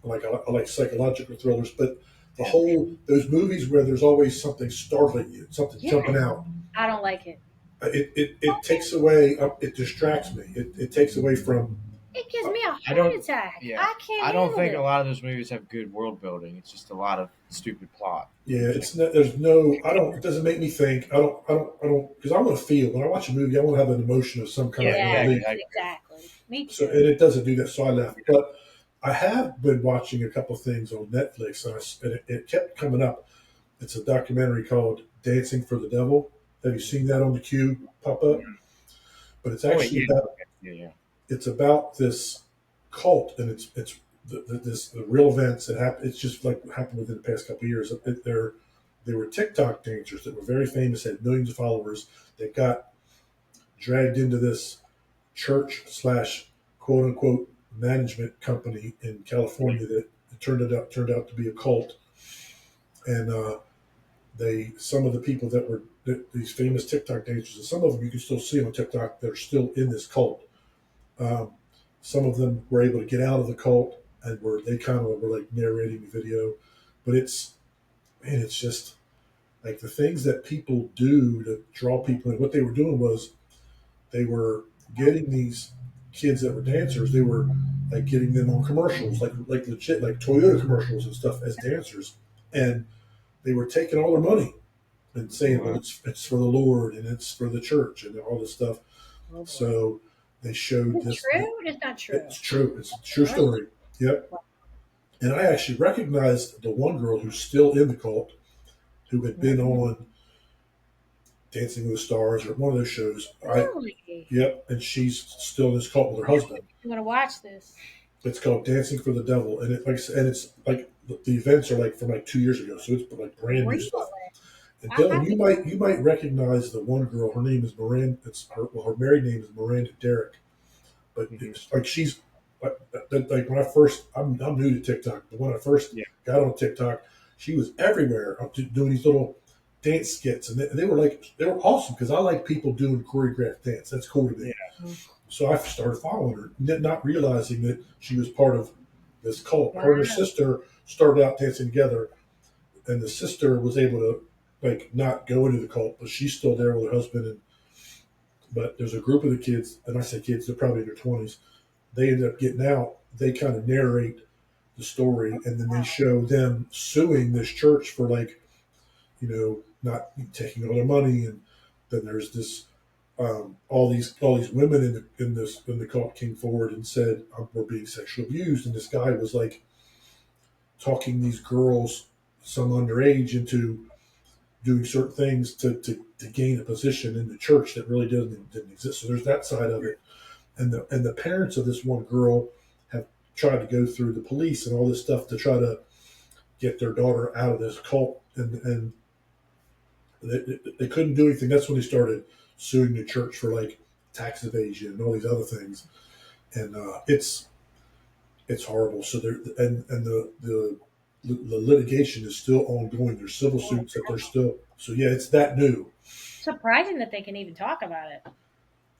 Speaker 1: I like psychological thrillers. But those movies where there's always something startling you, something
Speaker 2: Yeah.
Speaker 1: jumping out.
Speaker 2: I don't like it.
Speaker 1: It takes away. It distracts me. It takes away from.
Speaker 2: It gives me a
Speaker 3: I
Speaker 2: heart
Speaker 3: don't-
Speaker 2: attack.
Speaker 3: yeah.
Speaker 2: I can't.
Speaker 3: I don't
Speaker 2: handle
Speaker 3: think
Speaker 2: it.
Speaker 3: a lot of those movies have good world building. It's just a lot of stupid plot.
Speaker 1: Yeah, it's not, there's no. I don't. It doesn't make me think. I don't. Because I want to feel when I watch a movie. I want to have an emotion of some kind
Speaker 2: Yeah,
Speaker 1: of relief.
Speaker 2: exactly. Me
Speaker 1: So
Speaker 2: too.
Speaker 1: and it doesn't do that. So I left. But I have been watching a couple things on Netflix, and it kept coming up. It's a documentary called "Dancing for the Devil." Have you seen that on the queue pop up? But it's
Speaker 3: Oh, wait,
Speaker 1: actually
Speaker 3: yeah.
Speaker 1: about
Speaker 3: Yeah.
Speaker 1: it's about this cult, and it's the real events that happen. It's just like what happened within the past couple of years. They were TikTok dancers that were very famous, had millions of followers. That got dragged into this church slash quote unquote management company in California that turned out to be a cult, and some of the people that were these famous TikTok dancers, and some of them you can still see on TikTok that are still in this cult. Um, some of them were able to get out of the cult and they kind of were like narrating the video, but it's just like the things that people do to draw people in. What they were doing was they were getting these kids that were dancers. They were like getting them on commercials, like legit, like Toyota commercials and stuff as dancers, and they were taking all their money and saying, "Well, it's for the Lord and it's for the church and all this stuff."
Speaker 2: Oh, boy.
Speaker 1: So they showed
Speaker 2: It's
Speaker 1: this.
Speaker 2: true. It's not true.
Speaker 1: It's true. It's a true story. Yep. And I actually recognized the one girl who's still in the cult, who had been on Dancing with the Stars or one of those shows.
Speaker 2: Really?
Speaker 1: Yep. And she's still in this cult with her husband.
Speaker 2: I'm gonna watch this.
Speaker 1: It's called Dancing for the Devil, and it's like the events are like from like 2 years ago, so it's like brand new
Speaker 2: Really?
Speaker 1: stuff. And Dylan, you might recognize the one girl. Her name is Miranda. Her married name is Miranda Derrick, but it's like she's like when I'm new to TikTok, but when I first got on TikTok, she was everywhere doing these little dance skits, and they were awesome because I like people doing choreographed dance. That's cool to me. Yeah. So I started following her, not realizing that she was part of this cult. Wow. Her and her sister started out dancing together, and the sister was able to like not go into the cult, but she's still there with her husband. But there's a group of the kids, and I say kids, they're probably in their 20s. They end up getting out. They kind of narrate the story, and then they show them suing this church for not taking all their money. And then there's this all these women in the cult came forward and said we're being sexually abused, and this guy was like talking these girls, some underage, into doing certain things to gain a position in the church that really didn't exist. So there's that side of it. And the parents of this one girl have tried to go through the police and all this stuff to try to get their daughter out of this cult, and they couldn't do anything. That's when they started suing the church for like tax evasion and all these other things, and it's horrible. So the litigation is still ongoing. There's civil suits that they're still. So yeah, it's that new.
Speaker 2: Surprising that they can even talk about it.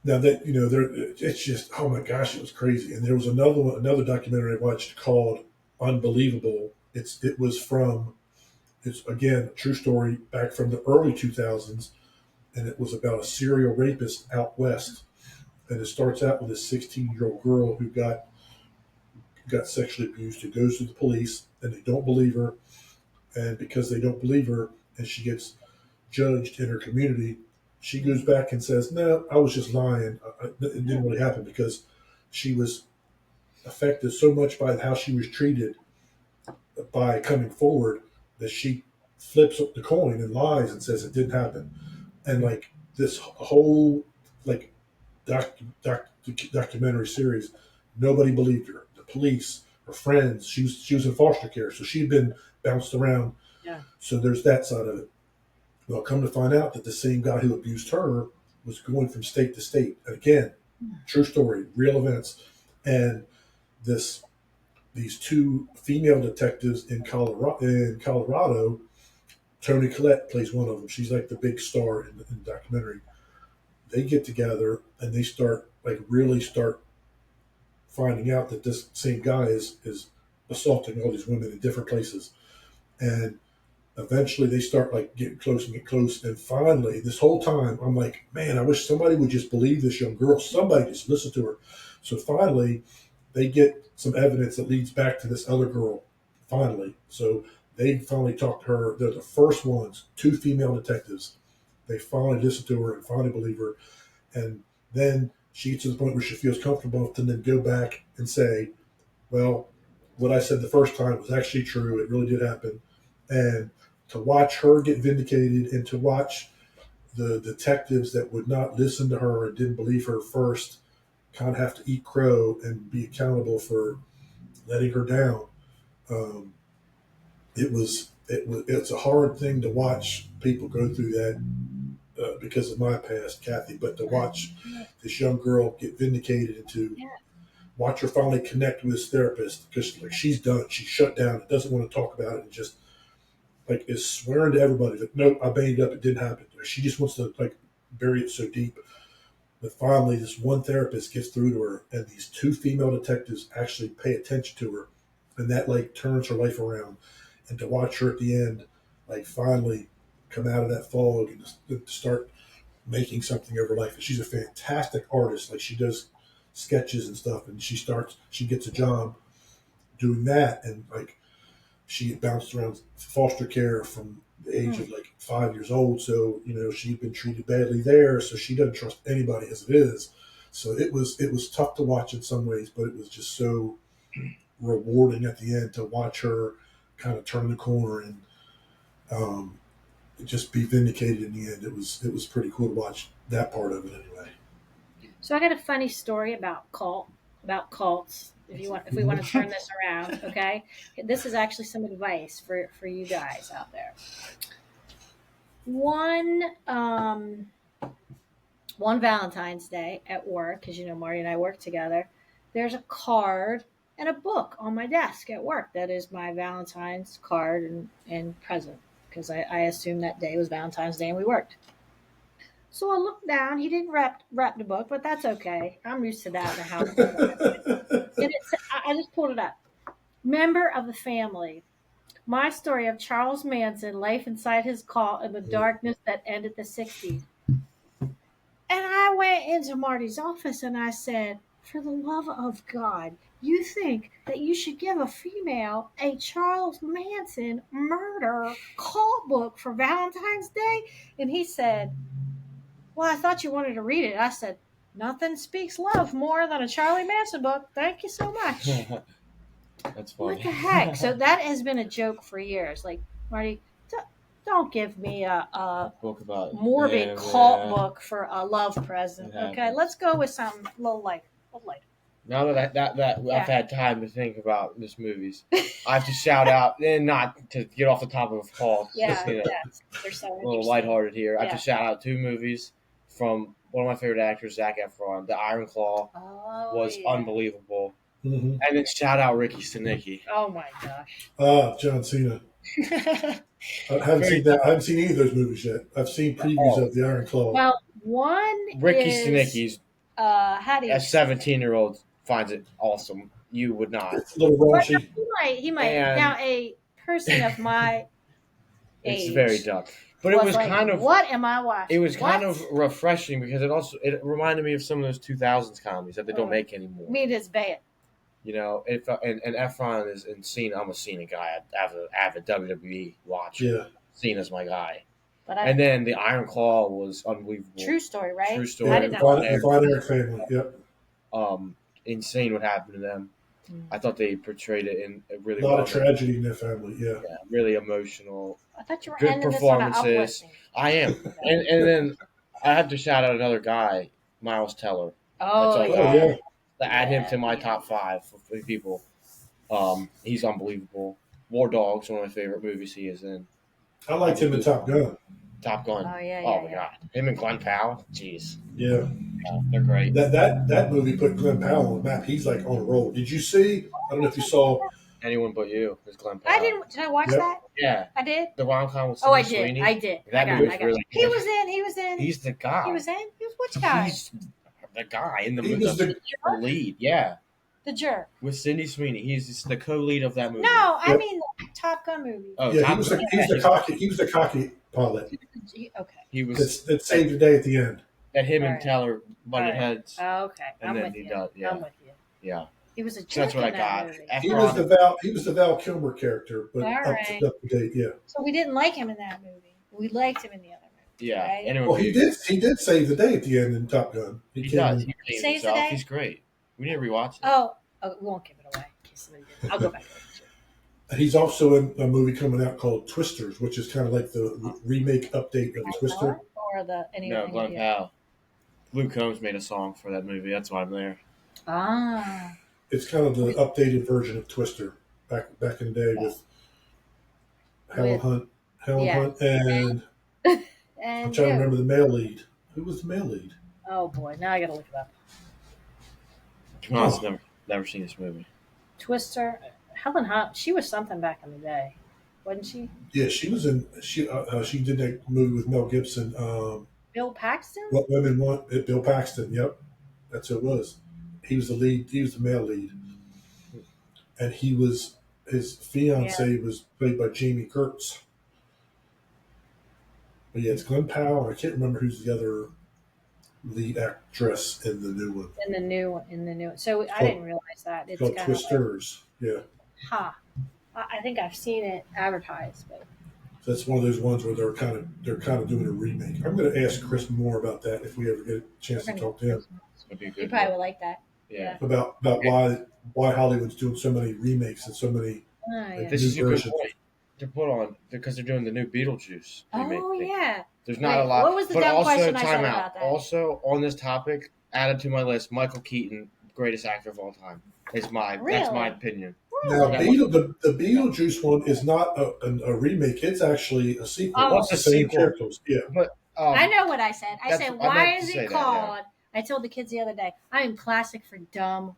Speaker 1: Now that it's just, oh my gosh, it was crazy. And there was another documentary I watched called Unbelievable. It's again a true story back from the early 2000s. and it was about a serial rapist out west. And it starts out with a 16-year-old girl who got sexually abused, who goes to the police, and they don't believe her. And because they don't believe her, and she gets judged in her community, she goes back and says, "No, I was just lying. It didn't really happen," because she was affected so much by how she was treated by coming forward that she flips up the coin and lies and says it didn't happen. And like this whole like documentary series, nobody believed her. The police, her friends, she was in foster care, so she'd been bounced around.
Speaker 2: Yeah.
Speaker 1: So there's that side of it. Well, come to find out that the same guy who abused her was going from state to state. And again, true story, real events. And this these two female detectives in Colorado, Toni Collette plays one of them. She's like the big star in the documentary. They get together and they really start finding out that this same guy is assaulting all these women in different places. And eventually they start like getting close and get close. And finally, this whole time, I'm like, man, I wish somebody would just believe this young girl. Somebody just listen to her. So finally, they get some evidence that leads back to this other girl. Finally, so they finally talk to her. They're the first ones, two female detectives. They finally listen to her and finally believe her. And then she gets to the point where she feels comfortable enough to then go back and say, well, what I said the first time was actually true. It really did happen. And to watch her get vindicated and to watch the detectives that would not listen to her and didn't believe her first kind of have to eat crow and be accountable for letting her down. It's a hard thing to watch people go through that because of my past, Kathy, but to watch this young girl get vindicated and to watch her finally connect with this therapist because like she's done, she's shut down, and doesn't want to talk about it, and just like is swearing to everybody that nope, I banged up, it didn't happen. She just wants to like bury it so deep. But finally, this one therapist gets through to her, and these two female detectives actually pay attention to her, and that like turns her life around. And to watch her at the end, like finally come out of that fog and to start making something of her life. And she's a fantastic artist. Like she does sketches and stuff, and she gets a job doing that, and like she had bounced around foster care from the age of like 5 years old. So, she'd been treated badly there. So she doesn't trust anybody as it is. So it was tough to watch in some ways, but it was just so rewarding at the end to watch her kind of turn the corner and just be vindicated in the end. It was pretty cool to watch that part of it anyway.
Speaker 2: So I got a funny story about cults. If we want to turn this around, okay, this is actually some advice for you guys out there. One Valentine's Day at work, because Marty and I work together. There's a card and a book on my desk at work. That is my Valentine's card and present, because I assumed that day was Valentine's Day and we worked. So I looked down. He didn't wrap the book, but that's okay. I'm used to that in the house. And I just pulled it up. Member of the family. My story of Charles Manson, life inside his cult in the darkness that ended the 60s. And I went into Marty's office and I said, for the love of God, you think that you should give a female a Charles Manson murder cult book for Valentine's Day? And he said, well, I thought you wanted to read it. I said, nothing speaks love more than a Charlie Manson book. Thank you so much.
Speaker 3: That's funny.
Speaker 2: What the heck? So that has been a joke for years. Like, Marty, don't give me a
Speaker 3: book about
Speaker 2: morbid cult book for a love present. Okay, let's go with something a little lighter.
Speaker 3: Now that I've had time to think about this movies, I have to shout out, and not to get off the top of a call.
Speaker 2: They're so
Speaker 3: a little lighthearted here. I have to shout out two movies from one of my favorite actors, Zac Efron. The Iron Claw was unbelievable.
Speaker 1: Mm-hmm.
Speaker 3: And then shout out Ricky Stenicki.
Speaker 2: Oh my gosh.
Speaker 1: John Cena. I haven't seen that. I haven't seen any of those movies yet. I've seen previews of the Iron Claw.
Speaker 2: Well, one
Speaker 3: Ricky
Speaker 2: is
Speaker 3: Stenicki's
Speaker 2: how do you?
Speaker 3: A 17-year-old finds it awesome. You would not.
Speaker 1: It's a little raunchy.
Speaker 2: He might. And now a person of my age.
Speaker 3: It's very dark. But it was kind of
Speaker 2: what am I watching?
Speaker 3: It was kind
Speaker 2: What?
Speaker 3: of refreshing because it reminded me of some of those 2000s comedies that they don't make anymore.
Speaker 2: I mean, it's bad.
Speaker 3: You know, and Efron is in Cena. I'm a Cena guy. Avid WWE watcher.
Speaker 1: Yeah.
Speaker 3: Cena's my guy.
Speaker 2: But
Speaker 3: And then the Iron Claw was unbelievable.
Speaker 2: true story, right?
Speaker 3: True story.
Speaker 2: I
Speaker 1: Yeah,
Speaker 2: did not
Speaker 1: the Von Erich family. Yep.
Speaker 3: Insane what happened to them. I thought they portrayed it in a really
Speaker 1: A lot
Speaker 3: well.
Speaker 1: of tragedy in their family. Yeah.
Speaker 3: Yeah, really emotional.
Speaker 2: I thought you were
Speaker 3: Good
Speaker 2: ending this on an
Speaker 3: performances.
Speaker 2: uplifting.
Speaker 3: I am, and then I have to shout out another guy, Miles Teller.
Speaker 2: Oh,
Speaker 3: That's
Speaker 1: Oh yeah.
Speaker 3: To add him to my top 5 for people. He's unbelievable. War Dogs, one of my favorite movies he is in.
Speaker 1: I liked him in Top Gun.
Speaker 3: Top Gun.
Speaker 2: Oh, yeah,
Speaker 3: Oh
Speaker 2: yeah,
Speaker 3: my
Speaker 2: yeah.
Speaker 3: god, him and Glenn Powell. Jeez,
Speaker 1: Yeah.
Speaker 3: they're great.
Speaker 1: That movie put Glenn Powell on the map. He's like on a roll. Did you see? I don't know if you saw.
Speaker 3: Anyone but you is Glenn Powell.
Speaker 2: I didn't. Did I watch
Speaker 1: Yep.
Speaker 2: that?
Speaker 3: Yeah,
Speaker 2: I did.
Speaker 3: the rom-com with
Speaker 2: Oh, I
Speaker 3: Sydney
Speaker 2: did.
Speaker 3: Sweeney.
Speaker 2: I did.
Speaker 3: That
Speaker 2: I got
Speaker 3: movie's
Speaker 2: it.
Speaker 3: really
Speaker 2: He
Speaker 3: good.
Speaker 2: was in. He was in.
Speaker 3: He's the guy.
Speaker 2: He was in. He was which guy?
Speaker 3: He's the guy in the
Speaker 1: He
Speaker 3: movie.
Speaker 1: was the
Speaker 3: lead. Yeah,
Speaker 2: The jerk.
Speaker 3: with Sydney Sweeney. He's the co-lead of that movie.
Speaker 2: No, I
Speaker 1: Yep.
Speaker 2: mean the Top Gun movie.
Speaker 3: Oh,
Speaker 1: yeah.
Speaker 3: Top
Speaker 1: He was
Speaker 3: Gun.
Speaker 1: the cocky pilot
Speaker 2: Okay.
Speaker 3: He was
Speaker 1: that saved the day at the end.
Speaker 3: that him and
Speaker 2: Alright.
Speaker 3: Teller butted
Speaker 2: Alright.
Speaker 3: heads.
Speaker 2: Oh, okay.
Speaker 3: And
Speaker 2: I'm
Speaker 3: then
Speaker 2: with
Speaker 3: he
Speaker 2: you.
Speaker 3: does, yeah.
Speaker 2: I'm with you.
Speaker 3: Yeah,
Speaker 2: He was a jerk
Speaker 3: so that's what I
Speaker 2: in that
Speaker 3: got.
Speaker 2: movie.
Speaker 1: He was the Val Kilmer character, but up
Speaker 2: Alright.
Speaker 1: to date. Yeah.
Speaker 2: So we didn't like him in that movie. We liked him in the other movie.
Speaker 3: Yeah.
Speaker 2: Right?
Speaker 3: Anyway,
Speaker 1: Well, he did save the day at the end in Top Gun.
Speaker 3: He
Speaker 1: came
Speaker 3: does.
Speaker 1: in-
Speaker 3: He plays
Speaker 2: Saves the
Speaker 3: himself.
Speaker 2: day?
Speaker 3: He's great. We need to rewatch it.
Speaker 2: Oh, we won't give it away. In case somebody did. I'll go back.
Speaker 1: And he's also in a movie coming out called Twisters, which is kind of like the remake update of Twister.
Speaker 2: Or the
Speaker 3: No, Glenn Powell. Luke Combs made a song for that movie. That's why I'm there.
Speaker 2: Ah.
Speaker 1: It's kind of the updated version of Twister back in the day with Helen Hunt, and
Speaker 2: And
Speaker 1: I'm trying to remember the male lead. Who was the male lead?
Speaker 2: Oh boy, now I gotta look it up.
Speaker 3: John's never seen this movie.
Speaker 2: Twister. Helen Hunt. She was something back in the day, wasn't she?
Speaker 1: Yeah, she was in. She did that movie with Mel Gibson.
Speaker 2: Bill Paxton.
Speaker 1: What Women Want. Bill Paxton. Yep, that's who it was. He was the lead. He was the male lead, and his fiance was played by Jamie Gertz. But yeah, it's Glenn Powell. I can't remember who's the other lead actress in the new one.
Speaker 2: In the new one. So I didn't realize that. It's
Speaker 1: Called
Speaker 2: kind
Speaker 1: Twisters. Yeah.
Speaker 2: I think I've seen it advertised, but
Speaker 1: So that's one of those ones where they're kind of doing a remake. I'm going to ask Chris more about that if we ever get a chance to talk to him
Speaker 3: It'd be a
Speaker 2: you
Speaker 3: good
Speaker 2: probably
Speaker 3: one.
Speaker 2: would like that.
Speaker 3: Yeah.
Speaker 1: about why Hollywood's doing so many remakes and so many.
Speaker 2: Oh, yeah.
Speaker 3: This is a good
Speaker 1: version.
Speaker 3: point to put on because they're doing the new Beetlejuice remake.
Speaker 2: Oh yeah.
Speaker 3: There's not
Speaker 2: Wait,
Speaker 3: a lot.
Speaker 2: what was the
Speaker 3: but
Speaker 2: dumb
Speaker 3: also,
Speaker 2: question I said
Speaker 3: time out.
Speaker 2: about that?
Speaker 3: Also, on this topic, added to my list, Michael Keaton, greatest actor of all time. That's my
Speaker 2: Really?
Speaker 3: opinion.
Speaker 1: Now,
Speaker 3: Yeah.
Speaker 1: the Beetlejuice one is not a remake. It's actually a sequel.
Speaker 2: Oh.
Speaker 1: It's the
Speaker 3: It's a
Speaker 1: same
Speaker 3: sequel.
Speaker 1: characters. Yeah.
Speaker 2: I know what I said. I
Speaker 3: That's-
Speaker 2: said,
Speaker 3: I
Speaker 2: why
Speaker 3: meant to
Speaker 2: is
Speaker 3: say
Speaker 2: it
Speaker 3: that, yeah.
Speaker 2: called? I told the kids the other day, I am classic for dumb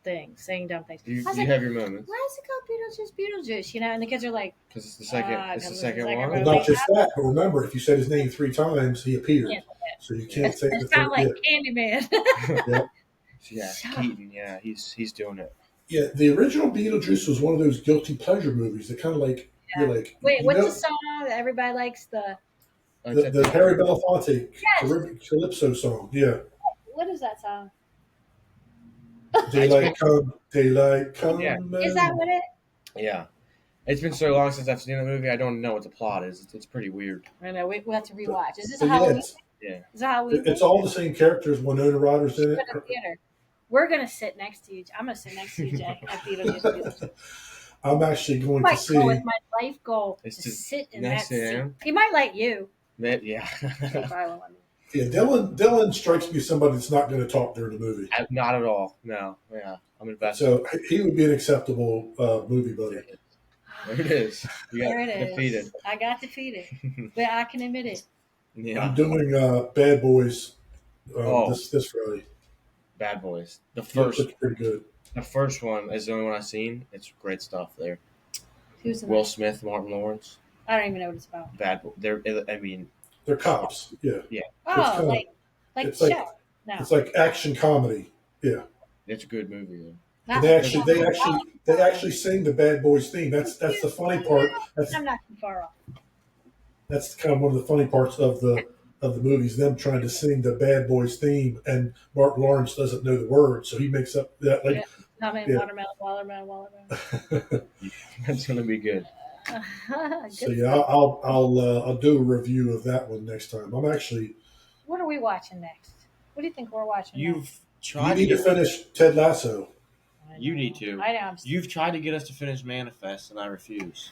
Speaker 2: things, saying dumb things.
Speaker 3: You,
Speaker 2: I was
Speaker 3: you
Speaker 2: like,
Speaker 3: have your moments
Speaker 2: why is it called Beetlejuice? You know, and the kids are like,
Speaker 3: because it's the second. It's the
Speaker 2: because
Speaker 3: second
Speaker 2: it's the second
Speaker 3: one.
Speaker 1: Well, not just that, but remember, if you said his name 3 times, he appeared.
Speaker 2: Yeah.
Speaker 1: So you can't say the
Speaker 2: it's kind
Speaker 1: third.
Speaker 2: of like Candyman.
Speaker 3: Yeah,
Speaker 2: Shut
Speaker 3: Keaton. Yeah, he's doing it.
Speaker 1: Yeah, the original Beetlejuice was one of those guilty pleasure movies that kind of like you're like.
Speaker 2: Wait,
Speaker 1: you
Speaker 2: what's
Speaker 1: know,
Speaker 2: the song that everybody likes?
Speaker 1: the Harry Belafonte Calypso song? Yeah,
Speaker 2: What is that song?
Speaker 1: daylight come.
Speaker 3: Yeah.
Speaker 2: Is that what it?
Speaker 3: Yeah, it's been so long since I've seen the movie. I don't know what the plot is. It's pretty weird.
Speaker 2: I know we'll have to rewatch. Is this
Speaker 1: But
Speaker 2: how
Speaker 1: yeah,
Speaker 2: we?
Speaker 3: Yeah.
Speaker 2: Is that how we?
Speaker 1: it's all the same characters. Winona Ryder's in it.
Speaker 2: At the theater. We're gonna sit next to each. I'm gonna sit next to you, Jay, at Beetlejuice.
Speaker 1: I'm actually going
Speaker 2: I
Speaker 1: to
Speaker 2: might
Speaker 1: see.
Speaker 2: go with my life goal
Speaker 3: It's
Speaker 2: to
Speaker 3: to-
Speaker 2: sit in
Speaker 3: next
Speaker 2: that
Speaker 3: to
Speaker 2: seat.
Speaker 3: him.
Speaker 2: He might like you.
Speaker 3: Yeah.
Speaker 2: He probably won't let me.
Speaker 1: Yeah, Dylan strikes me as somebody that's not going to talk during the movie.
Speaker 3: Not at all. No. Yeah. I'm invested.
Speaker 1: So he would be an acceptable movie buddy.
Speaker 3: There it is. You got
Speaker 2: There it is.
Speaker 3: defeated.
Speaker 2: I got defeated, but I can admit it.
Speaker 3: Yeah.
Speaker 1: I'm doing Bad Boys
Speaker 3: Oh.
Speaker 1: this Friday.
Speaker 3: Bad Boys. The
Speaker 1: It
Speaker 3: first
Speaker 1: looks pretty good.
Speaker 3: the first one is the only one I've seen. It's great stuff there.
Speaker 2: Who's in
Speaker 3: Will
Speaker 2: that?
Speaker 3: Smith, Martin Lawrence.
Speaker 2: I don't even know what it's about.
Speaker 3: Bad. They're. I mean,
Speaker 1: They're cops. Yeah,
Speaker 2: Oh,
Speaker 1: kinda-
Speaker 2: like
Speaker 1: it's
Speaker 2: show.
Speaker 1: like-
Speaker 2: No,
Speaker 1: it's like action comedy. Yeah,
Speaker 3: it's a good movie though.
Speaker 2: not
Speaker 1: and
Speaker 2: like
Speaker 1: they actually sing the Bad Boys theme. That's the funny part. That's
Speaker 2: I'm not too far off.
Speaker 1: that's kind of one of the funny parts of the movies. Them trying to sing the Bad Boys theme, and Mark Lawrence doesn't know the words, so he makes up that
Speaker 2: Yeah.
Speaker 1: like
Speaker 2: I mean,
Speaker 1: yeah.
Speaker 2: watermelon.
Speaker 3: That's gonna be good.
Speaker 1: So
Speaker 2: Good
Speaker 1: yeah,
Speaker 2: stuff.
Speaker 1: I'll do a review of that one next time. I'm actually
Speaker 2: What are we watching next? What do you think we're watching
Speaker 3: You've
Speaker 2: next?
Speaker 1: you
Speaker 3: tried to
Speaker 1: need to
Speaker 3: get
Speaker 1: finish Ted Lasso.
Speaker 2: I
Speaker 3: you
Speaker 2: know.
Speaker 3: need to.
Speaker 2: I know. I'm
Speaker 3: You've tried to get us to finish Manifest, and I refuse.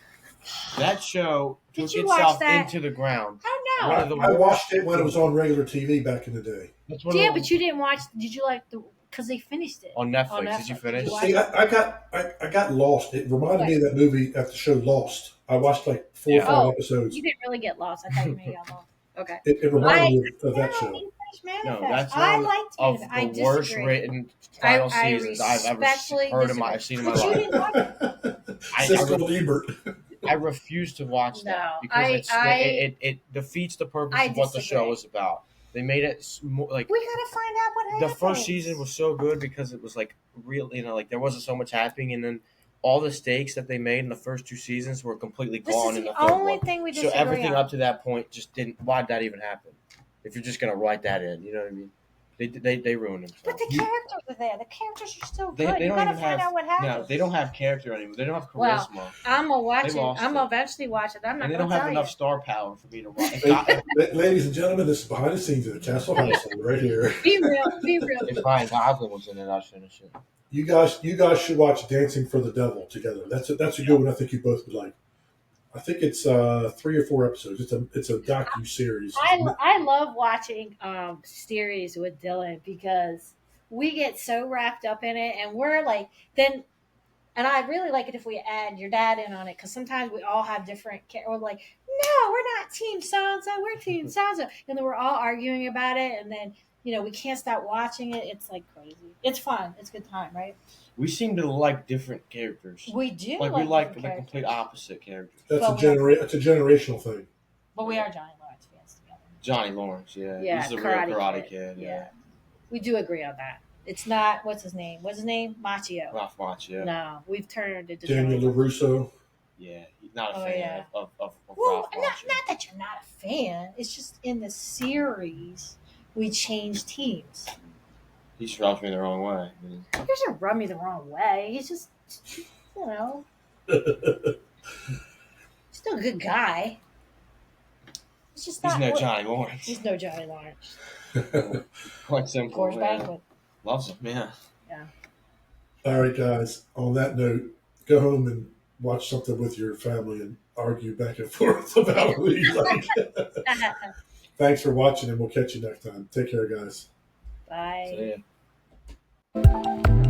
Speaker 3: That show
Speaker 2: Did
Speaker 3: took
Speaker 2: you watch
Speaker 3: itself
Speaker 2: that?
Speaker 3: into the ground.
Speaker 2: Oh
Speaker 3: One
Speaker 2: no.
Speaker 3: of the
Speaker 1: I watched
Speaker 3: worst.
Speaker 1: it when it was on regular TV back in the day.
Speaker 3: That's one
Speaker 2: Yeah,
Speaker 3: of the,
Speaker 2: but you didn't watch. Did you like the? Because they finished it
Speaker 3: on Netflix. Did you
Speaker 2: Netflix.
Speaker 3: finish?
Speaker 2: Did you watch
Speaker 1: See,
Speaker 2: it?
Speaker 1: I got lost. It reminded me of that movie at the show Lost. I watched like 4 or
Speaker 3: Yeah.
Speaker 1: 5
Speaker 2: Oh,
Speaker 1: episodes.
Speaker 2: you didn't really get lost. I thought you maybe got lost. Okay.
Speaker 1: It
Speaker 2: I
Speaker 1: reminded me of that
Speaker 2: no,
Speaker 1: show.
Speaker 2: he finished
Speaker 3: No,
Speaker 2: Manifest.
Speaker 3: that's
Speaker 2: I
Speaker 3: one
Speaker 2: liked
Speaker 3: of
Speaker 2: Manifest.
Speaker 3: the
Speaker 2: I
Speaker 3: worst
Speaker 2: disagree.
Speaker 3: written final
Speaker 2: I
Speaker 3: seasons I've ever
Speaker 2: respectfully
Speaker 3: heard in my
Speaker 2: disagree.
Speaker 3: seen in my
Speaker 2: But you
Speaker 3: life.
Speaker 2: didn't watch
Speaker 3: I,
Speaker 1: Siskel and Ebert.
Speaker 3: I refuse to watch that
Speaker 2: No,
Speaker 3: because
Speaker 2: I
Speaker 3: it defeats the purpose
Speaker 2: I
Speaker 3: of what the show
Speaker 2: disagree.
Speaker 3: is about. They made it like
Speaker 2: We gotta find out what
Speaker 3: the
Speaker 2: happens.
Speaker 3: first season was so good because it was like real, like there wasn't so much happening, and then all the stakes that they made in the first 2 seasons were completely
Speaker 2: This
Speaker 3: gone
Speaker 2: is
Speaker 3: in
Speaker 2: the
Speaker 3: the third
Speaker 2: only
Speaker 3: one.
Speaker 2: thing we
Speaker 3: So
Speaker 2: disagree
Speaker 3: everything
Speaker 2: on.
Speaker 3: up to that point just didn't. Why did that even happen? If you're just gonna write that in, you know what I mean? They ruined
Speaker 2: But
Speaker 3: themselves.
Speaker 2: the characters are there. The characters are still
Speaker 3: They,
Speaker 2: good.
Speaker 3: they
Speaker 2: You
Speaker 3: don't
Speaker 2: gotta
Speaker 3: even
Speaker 2: find
Speaker 3: have
Speaker 2: out what happens.
Speaker 3: no. They don't have character anymore. They don't have
Speaker 2: Well,
Speaker 3: charisma,
Speaker 2: I'm gonna watch
Speaker 3: They
Speaker 2: it.
Speaker 3: lost
Speaker 2: I'm gonna
Speaker 3: it.
Speaker 2: eventually watch it. I'm not
Speaker 3: and they
Speaker 2: gonna
Speaker 3: don't have
Speaker 2: tell
Speaker 3: enough
Speaker 2: you.
Speaker 3: star power for me to watch.
Speaker 1: Ladies and gentlemen, this is behind the scenes of the Cassell household right here.
Speaker 2: Be real. Be real.
Speaker 3: If Ryan Gosling was in it, I'd finish it.
Speaker 1: You guys should watch Dancing for the Devil together. That's a good one. I think you both would like. I think it's 3 or 4 episodes. It's a docu series.
Speaker 2: I love watching series with Dylan because we get so wrapped up in it, and we're like then. And I really like it if we add your dad in on it because sometimes we all have different. We're like, no, we're not team so and so. We're team so and so, and then we're all arguing about it, and then we can't stop watching it. It's like crazy. It's fun. It's a good time, right?
Speaker 3: We seem to like different characters.
Speaker 2: We do.
Speaker 3: Like we like the
Speaker 2: different
Speaker 3: complete
Speaker 2: characters.
Speaker 3: opposite characters.
Speaker 1: That's
Speaker 2: Well,
Speaker 1: it's a generational thing.
Speaker 2: But we are Johnny Lawrence fans together.
Speaker 3: Johnny Lawrence, yeah.
Speaker 2: Yeah,
Speaker 3: He's a real
Speaker 2: Karate
Speaker 3: Kid,
Speaker 2: Yeah. We do agree on that. It's not what's his name? What's his name? Machio.
Speaker 3: Ralph Macchio.
Speaker 2: No, we've turned into
Speaker 1: Daniel
Speaker 2: Johnny.
Speaker 1: LaRusso.
Speaker 3: Yeah, he's not a
Speaker 2: Oh,
Speaker 3: fan
Speaker 2: yeah.
Speaker 3: of
Speaker 2: Well,
Speaker 3: Ralph Macchio.
Speaker 2: not that you're not a fan. It's just in the series we changed teams.
Speaker 3: He just rubs me the wrong way.
Speaker 2: He doesn't rub me the wrong way. He's just, still a good guy. It's just
Speaker 3: He's
Speaker 2: not.
Speaker 3: no Johnny Lawrence.
Speaker 2: He's no Johnny Lawrence.
Speaker 3: Quite simple.
Speaker 2: George
Speaker 3: Man.
Speaker 2: Banquet.
Speaker 3: Loves him, yeah.
Speaker 1: All right, guys. On that note, go home and watch something with your family and argue back and forth about who you like. Thanks for watching, and we'll catch you next time. Take care, guys.
Speaker 2: Bye.
Speaker 3: See ya.